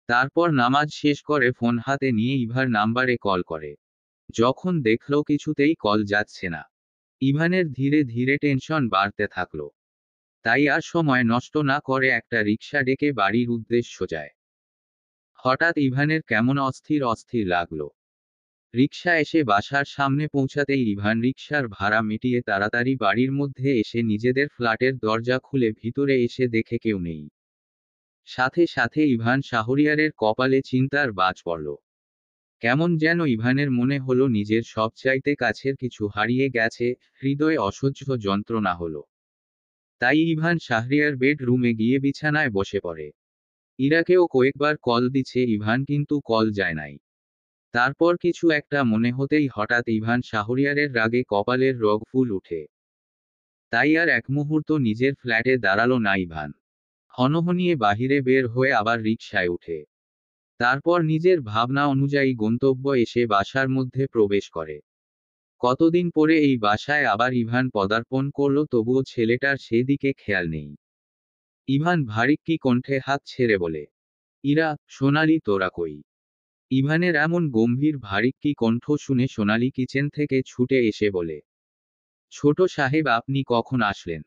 তারপর নামাজ শেষ করে ফোন হাতে নিয়ে ইভার নাম্বারে কল করে। যখন দেখল কিছুতেই কল যাচ্ছে না, ইভানের ধীরে ধীরে টেনশন বাড়তে থাকলো। তাই আর সময় নষ্ট না করে একটা রিকশা ডেকে বাড়ির উদ্দেশ্য যায়। হঠাৎ ইভানের কেমন অস্থির অস্থির লাগলো। রিকশা এসে বাসার সামনে পৌঁছাতেই ইভান রিকশার ভাড়া মিটিয়ে তাড়াতাড়ি বাড়ির মধ্যে এসে নিজেদের ফ্ল্যাটের দরজা খুলে ভিতরে এসে দেখে কেউ নেই। সাথে সাথে ইভান শাহরিয়ারের কপালে চিন্তার বাজ পড়ল। কেমন যেন ইভানের মনে হলো নিজের সবচাইতে কাছের কিছু হারিয়ে গেছে, হৃদয়ে অসহ্য যন্ত্রণা হলো। তাই ইভান শাহরিয়ার বেডরুমে গিয়ে বিছানায় বসে পড়ে। ইরাকেও কয়েকবার কল দিচ্ছে ইভান, কিন্তু কল যায় নাই। তারপর কিছু একটা মনে হতেই হঠাৎ ইভান শাহরিয়ারের রাগে কপালের রগ ফুল উঠে। তাই আর এক মুহূর্ত নিজের ফ্ল্যাটে দাঁড়ালো না ইভান। হনহনিয়ে বাহিরে বের হয়ে আবার রিকশায় উঠে। তারপর নিজের ভাবনা অনুযায়ী গন্তব্য এসে বাসার মধ্যে প্রবেশ করে। কতদিন পরে এই বাসায় আবার ইভান পদার্পণ করলো, তবুও ছেলেটার সেদিকে খেয়াল নেই। ইভান ভারিক্কি কণ্ঠে হাত ছেড়ে বলে, ইরা, সোনালি তোরা কই? ইভানের এমন গম্ভীর ভারিক্কি কণ্ঠ শুনে সোনালি কিচেন থেকে ছুটে এসে বলে, ছোট সাহেব আপনি কখন আসলেন?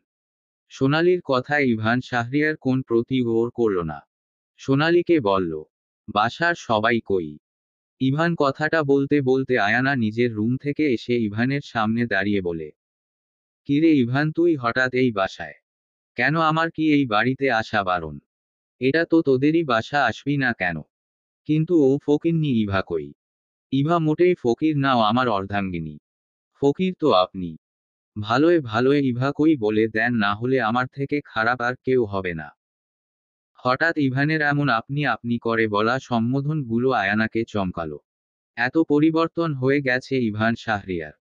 সোনালির কথায় ইভান শাহরিয়ার কোন প্রতিউত্তর করল না। সোনালিকে বলল, বাসার সবাই কই? ইভান কথাটা বলতে বলতে আয়ানা নিজের রুম থেকে এসে ইভানের সামনে দাঁড়িয়ে বলে, কিরে ইভান, তুই হঠাৎ এই বাসায় কেন? আমার কি এই বাড়িতে আসা বারণ? এটা তো তোদেরই বাসা, আসবি না কেন? কিন্তু ও ফকিন্নি ইভা কই? ইভা মোটেই ফকির নাও, আমার অর্ধাঙ্গিনী। ফকির তো আপনি। ভালোয় ভালোয় ইভা কই বলে দেন, না হলে আমার থেকে খারাপ আর কেউ হবে না। হঠাৎ ইভানের এমন আপনি আপনি করে বলা সম্বোধনগুলো আয়ানাকে চমকালো। এত পরিবর্তন হয়ে গেছে ইভান শাহরিয়ার।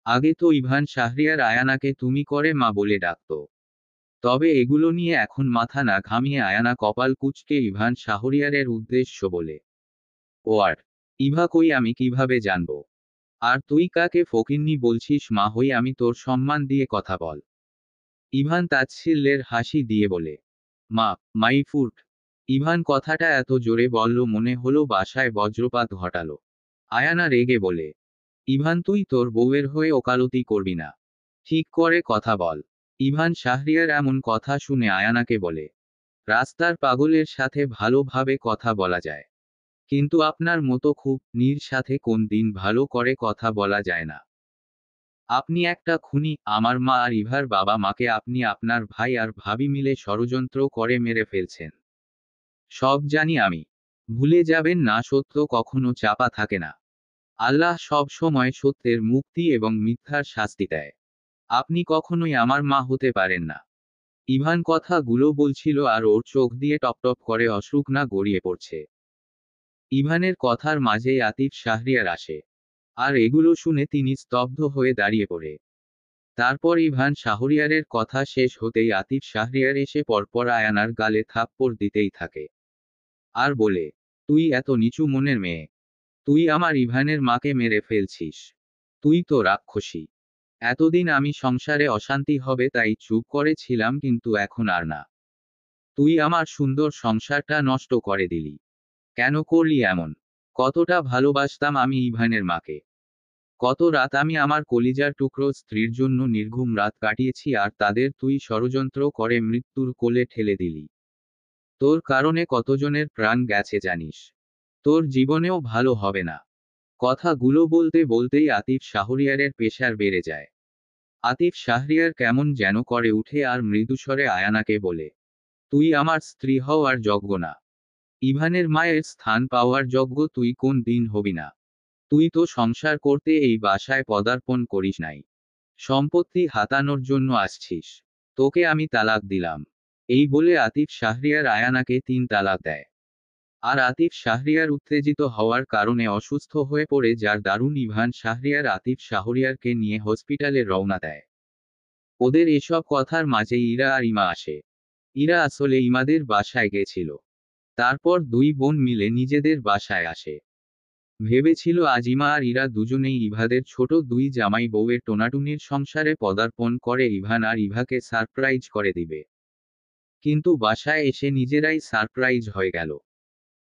আগে তো ইভান শাহরিয়ার আয়ানাকে তুমি করে মা বলে ডাকত। তবে এগুলো নিয়ে এখন মাথা না ঘামিয়ে আয়ানা কপাল কুঁচকে ইভান শাহরিয়ারের উদ্দেশ্য বলে, ও আর ইভা কই আমি কিভাবে জানবো? আর তুই কাকে ফকিন্নি বলছিস? মা হই আমি, তোর সম্মান দিয়ে কথা বল। ইভান তাচ্ছিল্যের হাসি দিয়ে বলে, মা, মাই ফুট। ইভান কথাটা এত জোরে বলল মনে হলো বাসায় বজ্রপাত ঘটালো। আয়ানা রেগে বলে, ইভান তুই তোর বউয়ের হয়ে ওকালতি করবি না। ঠিক করে কথা বল। ইভান শাহরিয়ার এমন কথা শুনে আয়ানাকে বলে, রাস্তার পাগলের সাথে ভালোভাবে কথা বলা যায়, কিন্তু আপনার মতো খুব নির সাথে কোন দিন ভালো করে কথা বলা যায় না। আপনি একটা খুনি। আমার মা আর ইভার বাবা মাকে আপনি আপনার ভাই আর ভাবি মিলে ষড়যন্ত্র করে মেরে ফেলছেন। সব জানি আমি। ভুলে যাবেন না, সত্য কখনো চাপা থাকে না। আল্লাহ সব সময় সত্যের মুক্তি এবং মিথ্যার শাস্তি দেয়। আপনি কখনোই আমার মা হতে পারেন না। ইভান কথাগুলো বলছিল আর ওর চোখ দিয়ে টপটপ করে অশ্রুকণা গড়িয়ে পড়ছে। ইভানের কথার মাঝেই আতিফ শাহরিয়ার আসে। আর এগুলো শুনে তিনি স্তব্ধ হয়ে দাঁড়িয়ে পড়ে। তারপর ইভান শাহরিয়ারের কথা শেষ হতেই আতিফ শাহরিয়ার এসে পরপর আয়ানার গালে থাপ্পড় দিতেই থাকে। আর বলে, তুই এত নিচু মনের মেয়ে। তুই আমার ইভানের মাকে মেরে ফেলছিস। তুই তো রাক্ষসী। এতদিন আমি সংসারে অশান্তি হবে তাই চুপ করেছিলাম, কিন্তু এখন আর না। তুই আমার সুন্দর সংসারটা নষ্ট করে দিলি। কেন করলি এমন? কতটা ভালোবাসতাম আমি ইভানের মাকে। কত রাত আমি আমার কলিজার টুকরো স্ত্রীর জন্য নির্ঘুম রাত কাটিয়েছি, আর তাদের তুই ষড়যন্ত্র করে মৃত্যুর কোলে ঠেলে দিলি। তোর কারণে কতজনের প্রাণ গেছে জানিস? তোর জীবনেও ভালো হবে না। কথাগুলো বলতে বলতেই আতিফ শাহরিয়ারের প্রেসার বেড়ে যায়। আতিফ শাহরিয়ার কেমন যেন করে উঠে আর মৃদুস্বরে আয়ানাকে বলে, তুই আমার স্ত্রী হওয়ার যোগ্য না। ইভানের মায়ের স্থান পাওয়ার যোগ্য তুই কোন দিন হবি না। তুই তো সংসার করতে এই বাসায় পদার্পণ করিস নাই। সম্পত্তি হাতানোর জন্য আসছিস। তোকে আমি তালাক দিলাম। এই বলে আতিফ শাহরিয়ার আয়ানাকে 3 তালাক দেয়। আর আতিফ শাহরিয়ার উত্তেজিত হওয়ার কারণে অসুস্থ হয়ে পড়ে, যার দারুণ ইভান শাহরিয়ার আতিফ শাহরিয়ারকে নিয়ে হসপিটালে রওনা দেয়। ওদের এসব কথার মাঝে ইরা আর ইমা আসে। ইরা আসলে ইমাদের বাসায় গেছিল। তারপর দুই বোন মিলে নিজেদের বাসায় আসে। ভেবেছিল আজ ইমা আর ইরা দুজনেই ইভাদের ছোট দুই জামাই বউয়ের টোনাটুনির সংসারে পদার্পণ করে ইভান আর ইভাকে সারপ্রাইজ করে দিবে। কিন্তু বাসায় এসে নিজেরাই সারপ্রাইজ হয়ে গেল।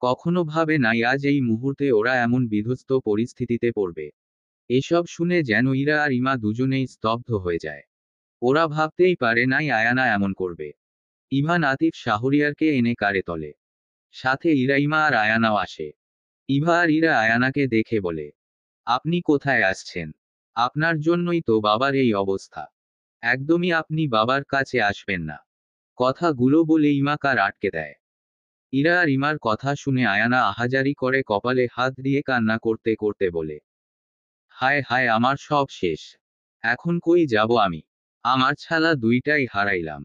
কখনো ভাবে নাই আজ এই মুহূর্তে ওরা এমন বিধ্বস্ত পরিস্থিতিতে পড়বে। এসব শুনে যেন ইরা আর ইমা দুজনেই স্তব্ধ হয়ে যায়। ওরা ভাবতেই পারে নাই আয়ানা এমন করবে। ইভান আতিফ শাহরিয়ারকে এনে কারে তলে। সাথে ইরা, ইমা আর আয়ানাও আসে। ইভা আর ইরা আয়ানাকে দেখে বলে, আপনি কোথায় আসছেন? আপনার জন্যই তো বাবার এই অবস্থা। একদমই আপনি বাবার কাছে আসবেন না। কথাগুলো বলে ইমা কার আটকে দেয়। ইরা আর ইমার কথা শুনে আয়ানা আহাজারি করে কপালে হাত দিয়ে কান্না করতে করতে বলে, হায় হায় আমার সব শেষ। এখন কই যাব আমি? আমার ছালা দুইটাই হারাইলাম।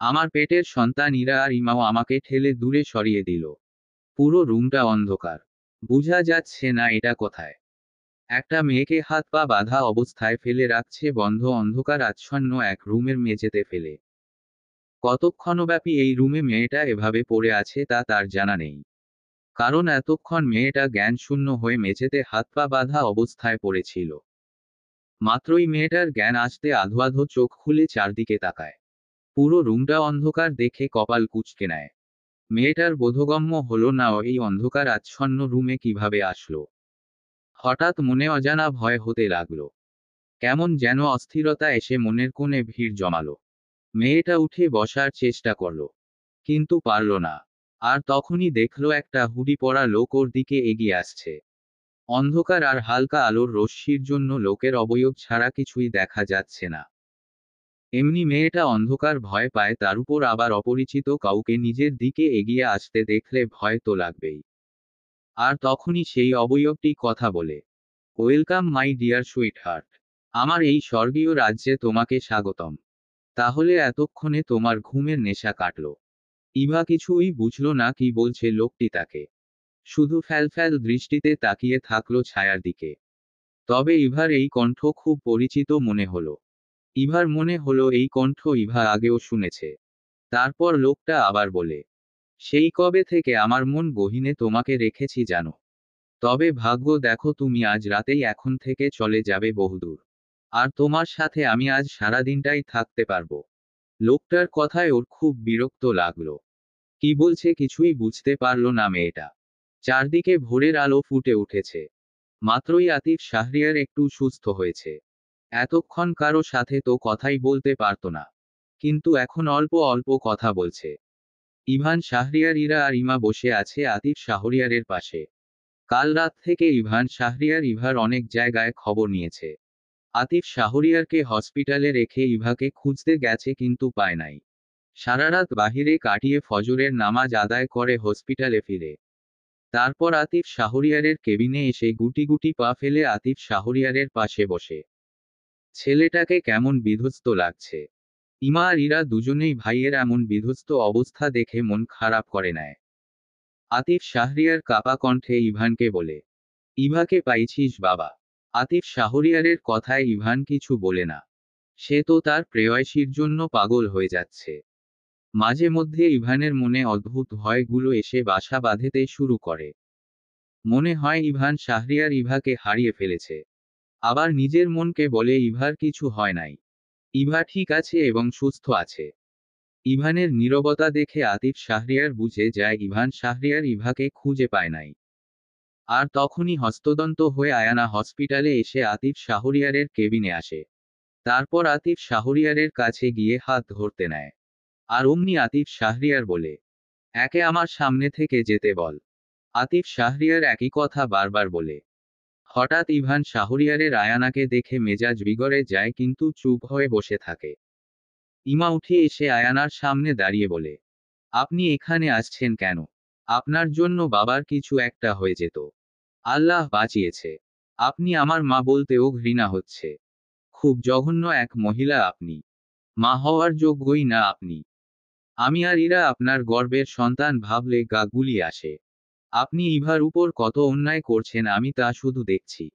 আমার পেটের সন্তান ইরা আর ইমাও আমাকে ঠেলে দূরে সরিয়ে দিল। পুরো রুমটা অন্ধকার। বুঝা যাচ্ছে না এটা কোথায়। একটা মেয়েকে হাত পা বাঁধা অবস্থায় ফেলে রাখছে বন্ধ অন্ধকার আচ্ছন্ন এক রুমের মেঝেতে ফেলে। কতক্ষণব্যাপী এই রুমে মেয়েটা এভাবে পড়ে আছে তা তার জানা নেই। কারণ এতক্ষণ মেয়েটা জ্ঞানশূন্য হয়ে মেঝেতে হাত পা বাঁধা অবস্থায় পড়েছিল। মাত্রই মেয়েটার জ্ঞান আসতে আধো আধো চোখ খুলে চারদিকে তাকায়। পুরো রুমটা অন্ধকার দেখে কপাল কুঁচকে নেয়। মেয়েটার বোধগম্য হলো না ও এই অন্ধকার আচ্ছন্ন রুমে কিভাবে আসলো। হঠাৎ মনে অজানা ভয় হতে লাগলো। কেমন যেন অস্থিরতা এসে মনের কোণে ভিড় জমালো। মেয়েটা উঠে বসার চেষ্টা করল, কিন্তু পারল না। আর তখনই দেখল একটা হুডি পরা লোক ওর দিকে এগিয়ে আসছে। অন্ধকার আর হালকা আলোর রশ্মির জন্য লোকের অবয়ব ছাড়া কিছুই দেখা যাচ্ছে না। এমনি মেয়েটা অন্ধকার ভয় পায়, তার উপর আবার অপরিচিত কাউকে নিজের দিকে এগিয়ে আসতে দেখলে ভয় তো লাগবেই। আর তখনই সেই অবয়বটি কথা বলে, welcome my dear sweet heart. আমার এই স্বর্গীয় রাজ্যে তোমাকে স্বাগতম। তাহলে এতক্ষণে তোমার ঘুমের নেশা কাটল? ইভা কিছুই বুঝল না কি বলছে লোকটি তাকে। শুধু ফ্যালফ্যাল দৃষ্টিতে তাকিয়ে থাকলো ছায়ার দিকে। তবে ইভার এই কণ্ঠ খুব পরিচিত মনে হলো। ইভার মনে হলো এই কণ্ঠ ইভা আগেও শুনেছে। তারপর লোকটা আবার বলে, সেই কবে থেকে আমার মন গহীনে তোমাকে রেখেছি জানো। তবে ভাগ্য দেখো তুমি আজ রাতেই এখন থেকে চলে যাবে বহুদূর। আর তোমার সাথে আমি আজ সারাদিনটাই থাকতে পারবো। লোকটার কথায় ওর খুব বিরক্ত লাগলো। কি বলছে কিছুই বুঝতে পারল না মেয়েটা। চারদিকে ভোরের আলো ফুটে উঠেছে। মাত্রই আতিফ শাহরিয়ার একটু সুস্থ হয়েছে। এতক্ষণ কারো সাথে তো কথাই বলতে পারত না, কিন্তু এখন অল্প অল্প কথা বলছে। ইভান শাহরিয়ার, ইরা আর ইমা বসে আছে আতিফ শাহরিয়ারের পাশে। কাল রাত থেকে ইভান শাহরিয়ার ইভার অনেক জায়গায় খবর নিয়েছে। আতিফ শাহরিয়ারকে হসপিটালে রেখে ইভাকে খুঁজতে গেছে কিন্তু পায় নাই। সারারাত বাহিরে কাটিয়ে ফজরের নামাজ আদায় করে হসপিটালে ফিরে। তারপর আতিফ শাহরিয়ারের কেবিনে এসে গুটি গুটি পা ফেলে আতিফ শাহরিয়ারের পাশে বসে। ছেলেটাকে কেমন বিধ্বস্ত লাগছে। ইমা আর ইরা দুজনেই ভাইয়ের এমন বিধ্বস্ত অবস্থা দেখে মন খারাপ করে নেয়। আতিফ শাহরিয়ার কাপা কণ্ঠে ইভানকে বলে, ইভাকে পাইছিস বাবা? আতিফ শাহরিয়ারের কথায় ইভান কিছু বলে না। সে তো তার প্রেয়সীর জন্য পাগল হয়ে যাচ্ছে। মাঝে মধ্যে ইভানের মনে অদ্ভুত ভয়গুলো এসে বাসা বাঁধতে শুরু করে। মনে হয় ইভান শাহরিয়ার ইভাকে হারিয়ে ফেলেছে। আবার নিজের মনকে বলে ইভার কিছু হয় নাই। ইভা ঠিক আছে এবং সুস্থ আছে। ইভানের নীরবতা দেখে আতিফ শাহরিয়ার বুঝে যায় ইভান শাহরিয়ার ইভাকে খুঁজে পায় নাই। আর তখনই হস্তদন্ত হয়ে আয়ানা হসপিটালে এসে আতিফ শাহরিয়ারের কেবিনে আসে। তারপর আতিফ শাহরিয়ারের কাছে গিয়ে হাত ধরতে নেয়। আর অমনি আতিফ শাহরিয়ার বলে, একে আমার সামনে থেকে যেতে বল। আতিফ শাহরিয়ার একই কথা বারবার বলে। হঠাৎ ইভান শাহরিয়ারের আয়ানাকে দেখে মেজাজ বিগড়ে যায় কিন্তু চুপ হয়ে বসে থাকে। ইমা উঠে এসে আয়ানার সামনে দাঁড়িয়ে বলে, আপনি এখানে আসছেন কেন? আপনার জন্য বাবার কিছু একটা হয়ে যেত। আল্লাহ বাঁচিয়েছে। আপনি আমার মা বলতেও ঘৃণা হচ্ছে। খুব জঘন্য এক মহিলা আপনি। মা হওয়ার যোগ্যই না আপনি। আমি আর ইরা আপনার গর্বের সন্তান ভাবলে গা গুলিয়ে আসে। আপনি ইভার উপর কত অন্যায় করছেন আমি তা শুধু দেখছি।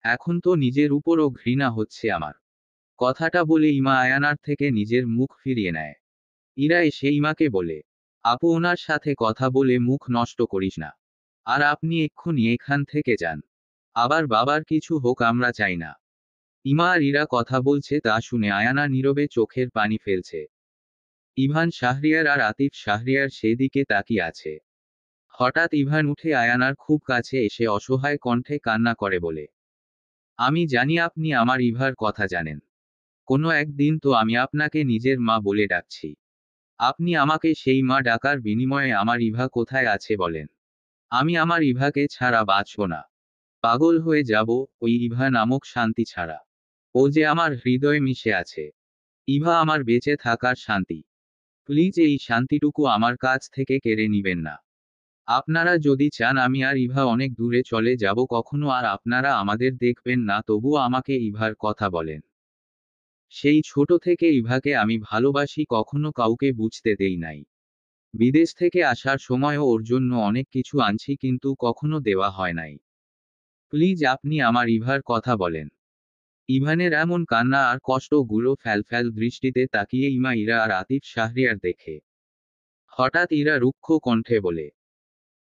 এখন তো নিজের উপরও ঘৃণা হচ্ছে আমার। কথাটা বলে ইমা আয়ানার থেকে নিজের মুখ ফিরিয়ে নেয়। ইরা এসে ইমাকে বলে, আপু ওনার সাথে কথা বলে মুখ নষ্ট করিস না। আর আপনি এক্ষুনি এখান থেকে যান। আবার বাবার কিছু হোক আমরা চাই না। ইমা আর ইরা কথা বলছে তা শুনে আয়ানা নীরবে চোখের পানি ফেলছে। ইভান শাহরিয়ার আর আতিফ শাহরিয়ার সেদিকে তাকিয়ে আছে। হঠাৎ ইভান উঠে আয়ানার খুব কাছে এসে অসহায় কণ্ঠে কান্না করে বলে, আমি জানি আপনি আমার ইভার কথা জানেন। কোনো একদিন তো আমি আপনাকে নিজের মা বলে ডাকছি। আপনি আমাকে সেই মা ডাকার বিনিময়ে আমার ইভা কোথায় আছে বলেন। আমি আমার ইভাকে ছাড়া বাঁচব না। পাগল হয়ে যাব ওই ইভা নামক শান্তি ছাড়া। ও যে আমার হৃদয়ে মিশে আছে। ইভা আমার বেঁচে থাকার শান্তি। প্লিজ এই শান্তিটুকু আমার কাছ থেকে কেড়ে নিবেন না। আপনারা যদি চান আমি আর ইভা অনেক দূরে চলে যাব, কখনো আর আপনারা আমাদের দেখবেন না, তবুও আমাকে ইভার কথা বলেন। সেই ছোট থেকে ইভাকে আমি ভালোবাসি, কখনো কাউকে বুঝতে দেই নাই। বিদেশ থেকে আসার সময়ও ওর জন্য অনেক কিছু আনছি, কিন্তু কখনো দেওয়া হয় নাই। প্লিজ আপনি আমার ইভার কথা বলেন। ইভানের এমন কান্না আর কষ্টগুলো ফ্যালফ্যাল দৃষ্টিতে তাকিয়ে ইমা, ইরা আর আতিফ শাহরিয়ার দেখে। হঠাৎ ইরা রুক্ষ কণ্ঠে বলে,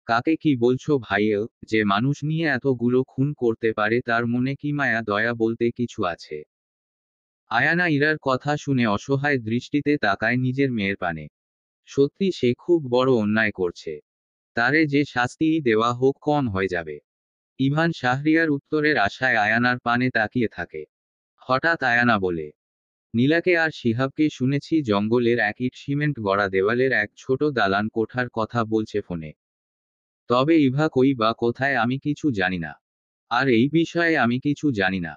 কাকে কি বলছো ভাইয়েও? যে মানুষ নিয়ে এতগুলো খুন করতে পারে তার মনে কি মায়া দয়া বলতে কিছু আছে? আয়ানা ইরার কথা শুনে অসহায় দৃষ্টিতে তাকায় নিজের মেয়ের পানে। সত্যি সে খুব বড় অন্যায় করছে। তারে যে শাস্তিই দেওয়া হোক কম হয়ে যাবে। ইভান শাহরিয়ার উত্তরের আশায় আয়ানার পানে তাকিয়ে থাকে। হঠাৎ আয়ানা বলে, নীলাকে আর শিহাবকে শুনেছি জঙ্গলের এক ইট সিমেন্ট গড়া দেওয়ালের এক ছোট দালান কোঠার কথা বলছে ফোনে। তবে ইভা কই বা কোথায় আমি কিছু জানি না। আর এই বিষয়ে আমি কিছু জানি না।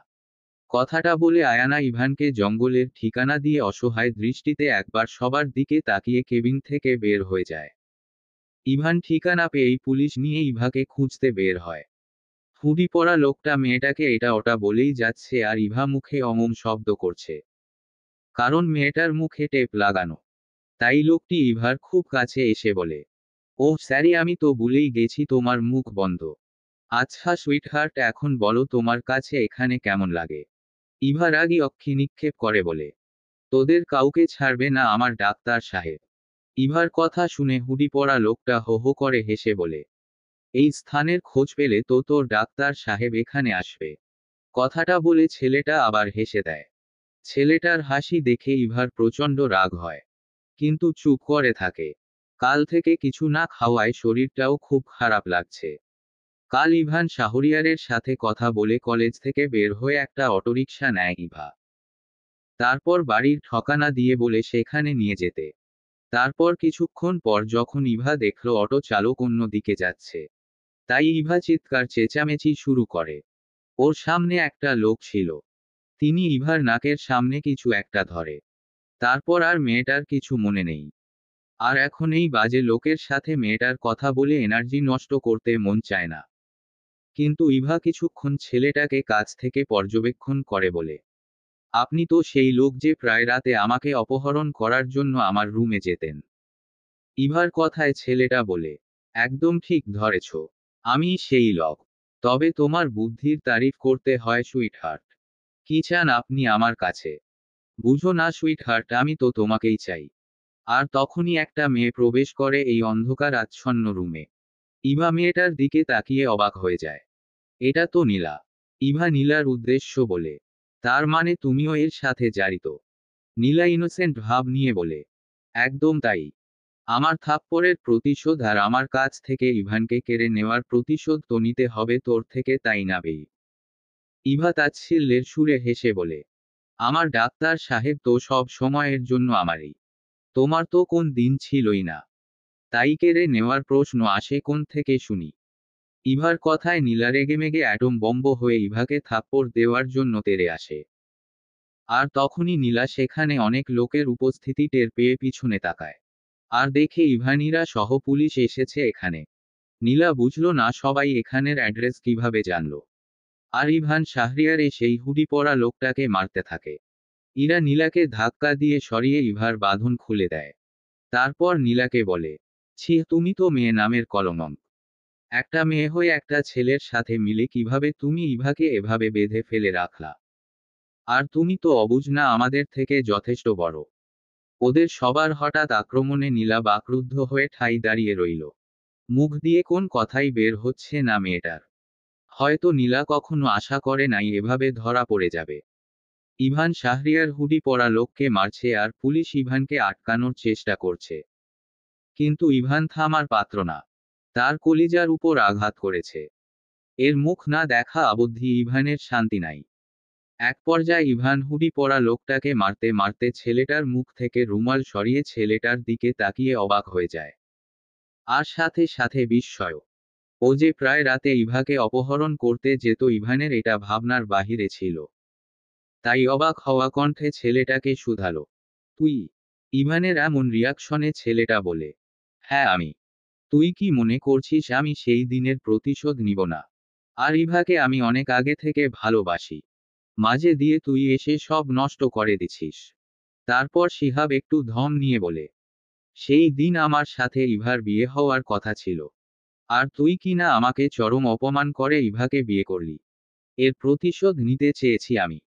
কথাটা বলে আয়ানা ইভানকে জঙ্গলের ঠিকানা দিয়ে অসহায় দৃষ্টিতে একবার সবার দিকে তাকিয়ে কেবিন থেকে বের হয়ে যায়। ইভান ঠিকানা পেয়েই পুলিশ নিয়ে ইভাকে খুঁজতে বের হয়। হুডি পরা লোকটা মেয়েটাকে এটা ওটা বলেই যাচ্ছে আর ইভা মুখে অমম শব্দ করছে। কারণ মেয়েটার মুখে টেপ লাগানো। তাই লোকটি ইভার খুব কাছে এসে বলে, ওহ স্যারি, আমি তো ভুলেই গেছি তোমার মুখ বন্ধ। আচ্ছা সুইটহার্ট, এখন বলো তোমার কাছে এখানে কেমন লাগে? ইভা রাগী অক্ষি নিক্ষেপ করে বলে, তোদের কাউকে ছাড়বে না আমার ডাক্তার সাহেব। ইভার কথা শুনে হুডি পরা লোকটা হো হো করে হেসে বলে, এই স্থানের খোঁজ পেলে তো তোর ডাক্তার সাহেব এখানে আসবে। কথাটা বলে ছেলেটা আবার হেসে দেয়। ছেলেটার হাসি দেখে ইভার প্রচণ্ড রাগ হয়। কিন্তু চুপ করে থাকে। কাল থেকে কিছু না খাওয়ায় শরীরটাও খুব খারাপ লাগছে। কাল ইভান শাহরিয়ারের সাথে কথা বলে কলেজ থেকে বের হয়ে একটা অটোরিকশা নেয় ইভা। তারপর বাড়ির ঠিকানা দিয়ে বলে সেখানে নিয়ে যেতে। তারপর কিছুক্ষণ পর যখন ইভা দেখল অটো চালক অন্য দিকে যাচ্ছে, তাই ইভা চিৎকার চেঁচামেচি শুরু করে। ওর সামনে একটা লোক ছিল। তিনি ইভার নাকের সামনে কিছু একটা ধরে। তারপর আর মেয়েটার কিছু মনে নেই। আর এখন এই বাজে লোকের সাথে মেয়েটার কথা বলে এনার্জি নষ্ট করতে মন চায় না। কিন্তু ইভা কিছুক্ষণ ছেলেটাকে কাছ থেকে পর্যবেক্ষণ করে বলে, আপনি তো সেই লোক যে প্রায় রাতে আমাকে অপহরণ করার জন্য আমার রুমে যেতেন। ইভার কথায় ছেলেটা বলে, একদম ঠিক ধরেছ। আমি সেই লোক। তবে তোমার বুদ্ধির তারিফ করতে হয় সুইটহার্ট। কি চান আপনি আমার কাছে? বুঝো না সুইটহার্ট, আমি তো তোমাকেই চাই। আর তখনই একটা মেয়ে প্রবেশ করে এই অন্ধকার আচ্ছন্ন রুমে। ইভা মেয়েটার দিকে তাকিয়ে অবাক হয়ে যায়। এটা তো নীলা। ইভা নীলার উদ্দেশ্য বলে, তার মানে তুমিও এর সাথে জড়িত? নীলা ইনোসেন্ট ভাব নিয়ে বলে, একদম তাই। আমার থাপ্পড়ের প্রতিশোধ আর আমার কাছ থেকে ইভানকে কেড়ে নেওয়ার প্রতিশোধ তো নিতে হবে তোর থেকে, তাই না বেই? ইভা তাচ্ছিল্যের সুরে হেসে বলে, আমার ডাক্তার সাহেব তো সব সময়ের জন্য আমারই। তোমার তো কোন দিন ছিলই না। তাই কেড়ে নেওয়ার প্রশ্ন আসে কোন থেকে শুনি? ইভার কথায় নীলা রেগেমেগে অ্যাটম বম্ব হয়ে ইভাকে থাপ্পড় দেওয়ার জন্য তেড়ে আসে। আর তখনই নীলা সেখানে অনেক লোকের উপস্থিতি টের পেয়ে পিছনে তাকায়। আর দেখে ইভানিরা সহ পুলিশ এসেছে এখানে। নীলা বুঝল না সবাই এখানের অ্যাড্রেস কিভাবে জানলো। আর ইভান শাহরিয়ার সেই হুডি পরা লোকটাকে মারতে থাকে। ইরা নীলাকে ধাক্কা দিয়ে সরিয়ে ইভার বাঁধন খুলে দেয়। তারপর নীলাকে বলে, ছি, তুমি তো মেয়ে নামের কলঙ্ক। একটা মেয়ে হয়ে একটা ছেলের সাথে মিলে কিভাবে তুমি ইভাকে এভাবে বেঁধে ফেলে রাখলা? আর তুমি তো অবুঝ না, আমাদের থেকে যথেষ্ট বড়। ওদের সবার হঠাৎ আক্রমণে নীলা বাকরুদ্ধ হয়ে ঠাই দাঁড়িয়ে রইল। মুখ দিয়ে কোন কথাই বের হচ্ছে না মেয়েটার। হয়তো নীলা কখনো আশা করে নাই এভাবে ধরা পড়ে যাবে। ইভান শাহরিয়ার হুডি পরা লোককে মারছে আর পুলিশ ইভানকে আটকানোর চেষ্টা করছে। কিন্তু ইভান থামার পাত্র না। তার কলিজার উপর আঘাত করেছে। এর মুখ না দেখা অবধি ইভানের শান্তি নাই। এক পর্যায়ে ইভান হুডি পরা লোকটাকে মারতে মারতে ছেলেটার মুখ থেকে রুমাল সরিয়ে ছেলেটার দিকে তাকিয়ে অবাক হয়ে যায়। আর সাথে সাথে বিস্ময়। ও যে প্রায় রাতে ইভাকে অপহরণ করতে যেত ইভানের এটা ভাবনার বাহিরে ছিল। তাই অবাক হওয়া কণ্ঠে ছেলেটাকে শুধালো, তুই? ইভানের এমন রিয়াকশনে ছেলেটা বলে, হ্যাঁ আমি। তুই কি মনে করছিস আমি সেই দিনের প্রতিশোধ নিব না? আর ইভাকে আমি অনেক আগে থেকে ভালোবাসি। মাঝে দিয়ে তুই এসে সব নষ্ট করে দিছিস। তারপর শিহাব একটু ধম নিয়ে বলে, সেই দিন আমার সাথে ইভার বিয়ে হওয়ার কথা ছিল। আর তুই কি না আমাকে চরম অপমান করে ইভাকে বিয়ে করলি। এর প্রতিশোধ নিতে চেয়েছি আমি।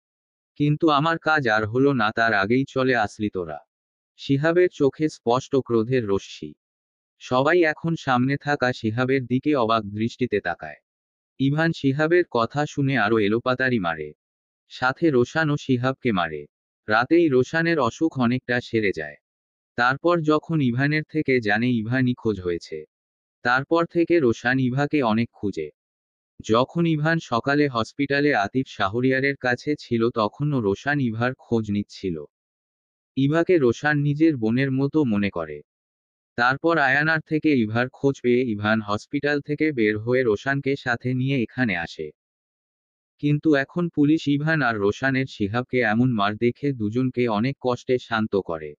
কিন্তু আমার কাজ আর হলো না, তার আগেই চলে আসলি তোরা। শিহাবের চোখে স্পষ্ট ক্রোধের রশ্মি। সবাই এখন সামনে থাকা শিহাবের দিকে অবাক দৃষ্টিতে তাকায়। ইভান শিহাবের কথা শুনে আরো এলোপাতাড়ি মারে। সাথে রোশানও শিহাবকে মারে। রাতেই রোশানের অসুখ অনেকটা সেরে যায়। তারপর যখন ইভানের থেকে জানে ইভা নিখোঁজ হয়েছে, তারপর থেকে রোশান ইভাকে অনেক খুঁজে। যখন ইভান সকালে হসপিটালে আতিফ শাহরিয়ারের কাছে ছিল তখনও রোশান ইভার খোঁজ নিচ্ছিল। ইভাকে রোশান নিজের বোনের মতো মনে করে। তারপর আয়ানার থেকে ইভার খোঁজ পেয়ে ইভান হসপিটাল থেকে বের হয়ে রোশানকে সাথে নিয়ে এখানে আসে। কিন্তু এখন পুলিশ ইভান আর রোশানের শিহাবকে এমন মার দেখে দুজনকে অনেক কষ্টে শান্ত করে।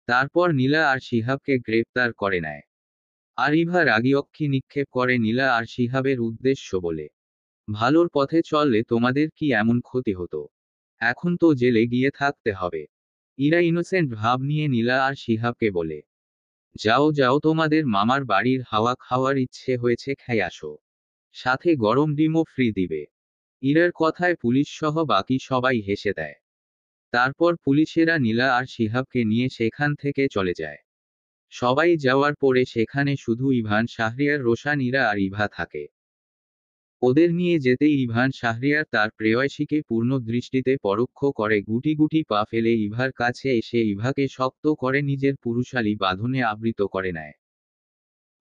তারপর নীলা আর শিহাবকে গ্রেপ্তার করে নেয়। আর ইভা রাগী অক্ষি নিক্ষেপ করে নীলা আর শিহাবের উদ্দেশ্য বলে, ভালোর পথে চললে তোমাদের কি এমন ক্ষতি হতো? এখন তো জেলে গিয়ে থাকতে হবে। ইরা ইনোসেন্ট ভাব নিয়ে নীলা আর শিহাবকে বলে, যাও যাও, তোমাদের মামার বাড়ির হাওয়া খাওয়ার ইচ্ছে হয়েছে, খেয়ে আসো। সাথে গরম ডিমও ফ্রি দিবে। ইরার কথায় পুলিশ সহ বাকি সবাই হেসে দেয়। তারপর পুলিশেরা নীলা আর শিহাবকে নিয়ে সেখান থেকে চলে যায়। সবাই যাওয়ার পরে সেখানে শুধু ইভান শাহরিয়ার, রোশান, ইরা আর ইভা থাকে। ওদের নিয়ে যেতেই ইভান শাহরিয়ার তার প্রেয়সীকে পূর্ণ দৃষ্টিতে পরোক্ষ করে গুটি গুটি পা ফেলে ইভার কাছে এসে ইভাকে শক্ত করে নিজের পুরুষালী বাঁধনে আবৃত করে নেয়।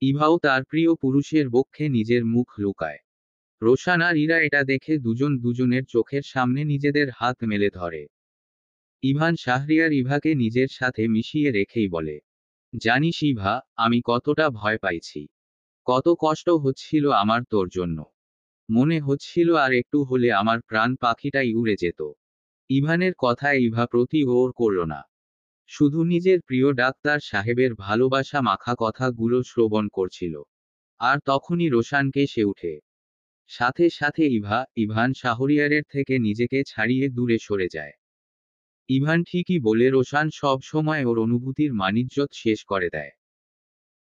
ইভাও তার প্রিয় পুরুষের বক্ষে নিজের মুখ লুকায়। রোশান আর ইরা এটা দেখে দুজন দুজনের চোখের সামনে নিজেদের হাত মেলে ধরে। ইভান শাহরিয়ার ইভাকে নিজের সাথে মিশিয়ে রেখেই বলে, জানিস ইভা, আমি কতটা ভয় পাইছি। কত কষ্ট হচ্ছিল আমার তোর জন্য। মনে হচ্ছিল আর একটু হলে আমার প্রাণ পাখিটাই উড়ে যেত। ইভানের কথায় ইভা প্রতি ওর করল না। শুধু নিজের প্রিয় ডাক্তার সাহেবের ভালোবাসা মাখা কথাগুলো শ্রবণ করছিল। আর তখনই রোশানকে সে উঠে। সাথে সাথে ইভান শাহরিয়ারের থেকে নিজেকে ছাড়িয়ে দূরে সরে যায়। ইভান ঠিকই বলে, রোশান সব সময় ওর অনুভূতির মানিজ্যত শেষ করে দেয়।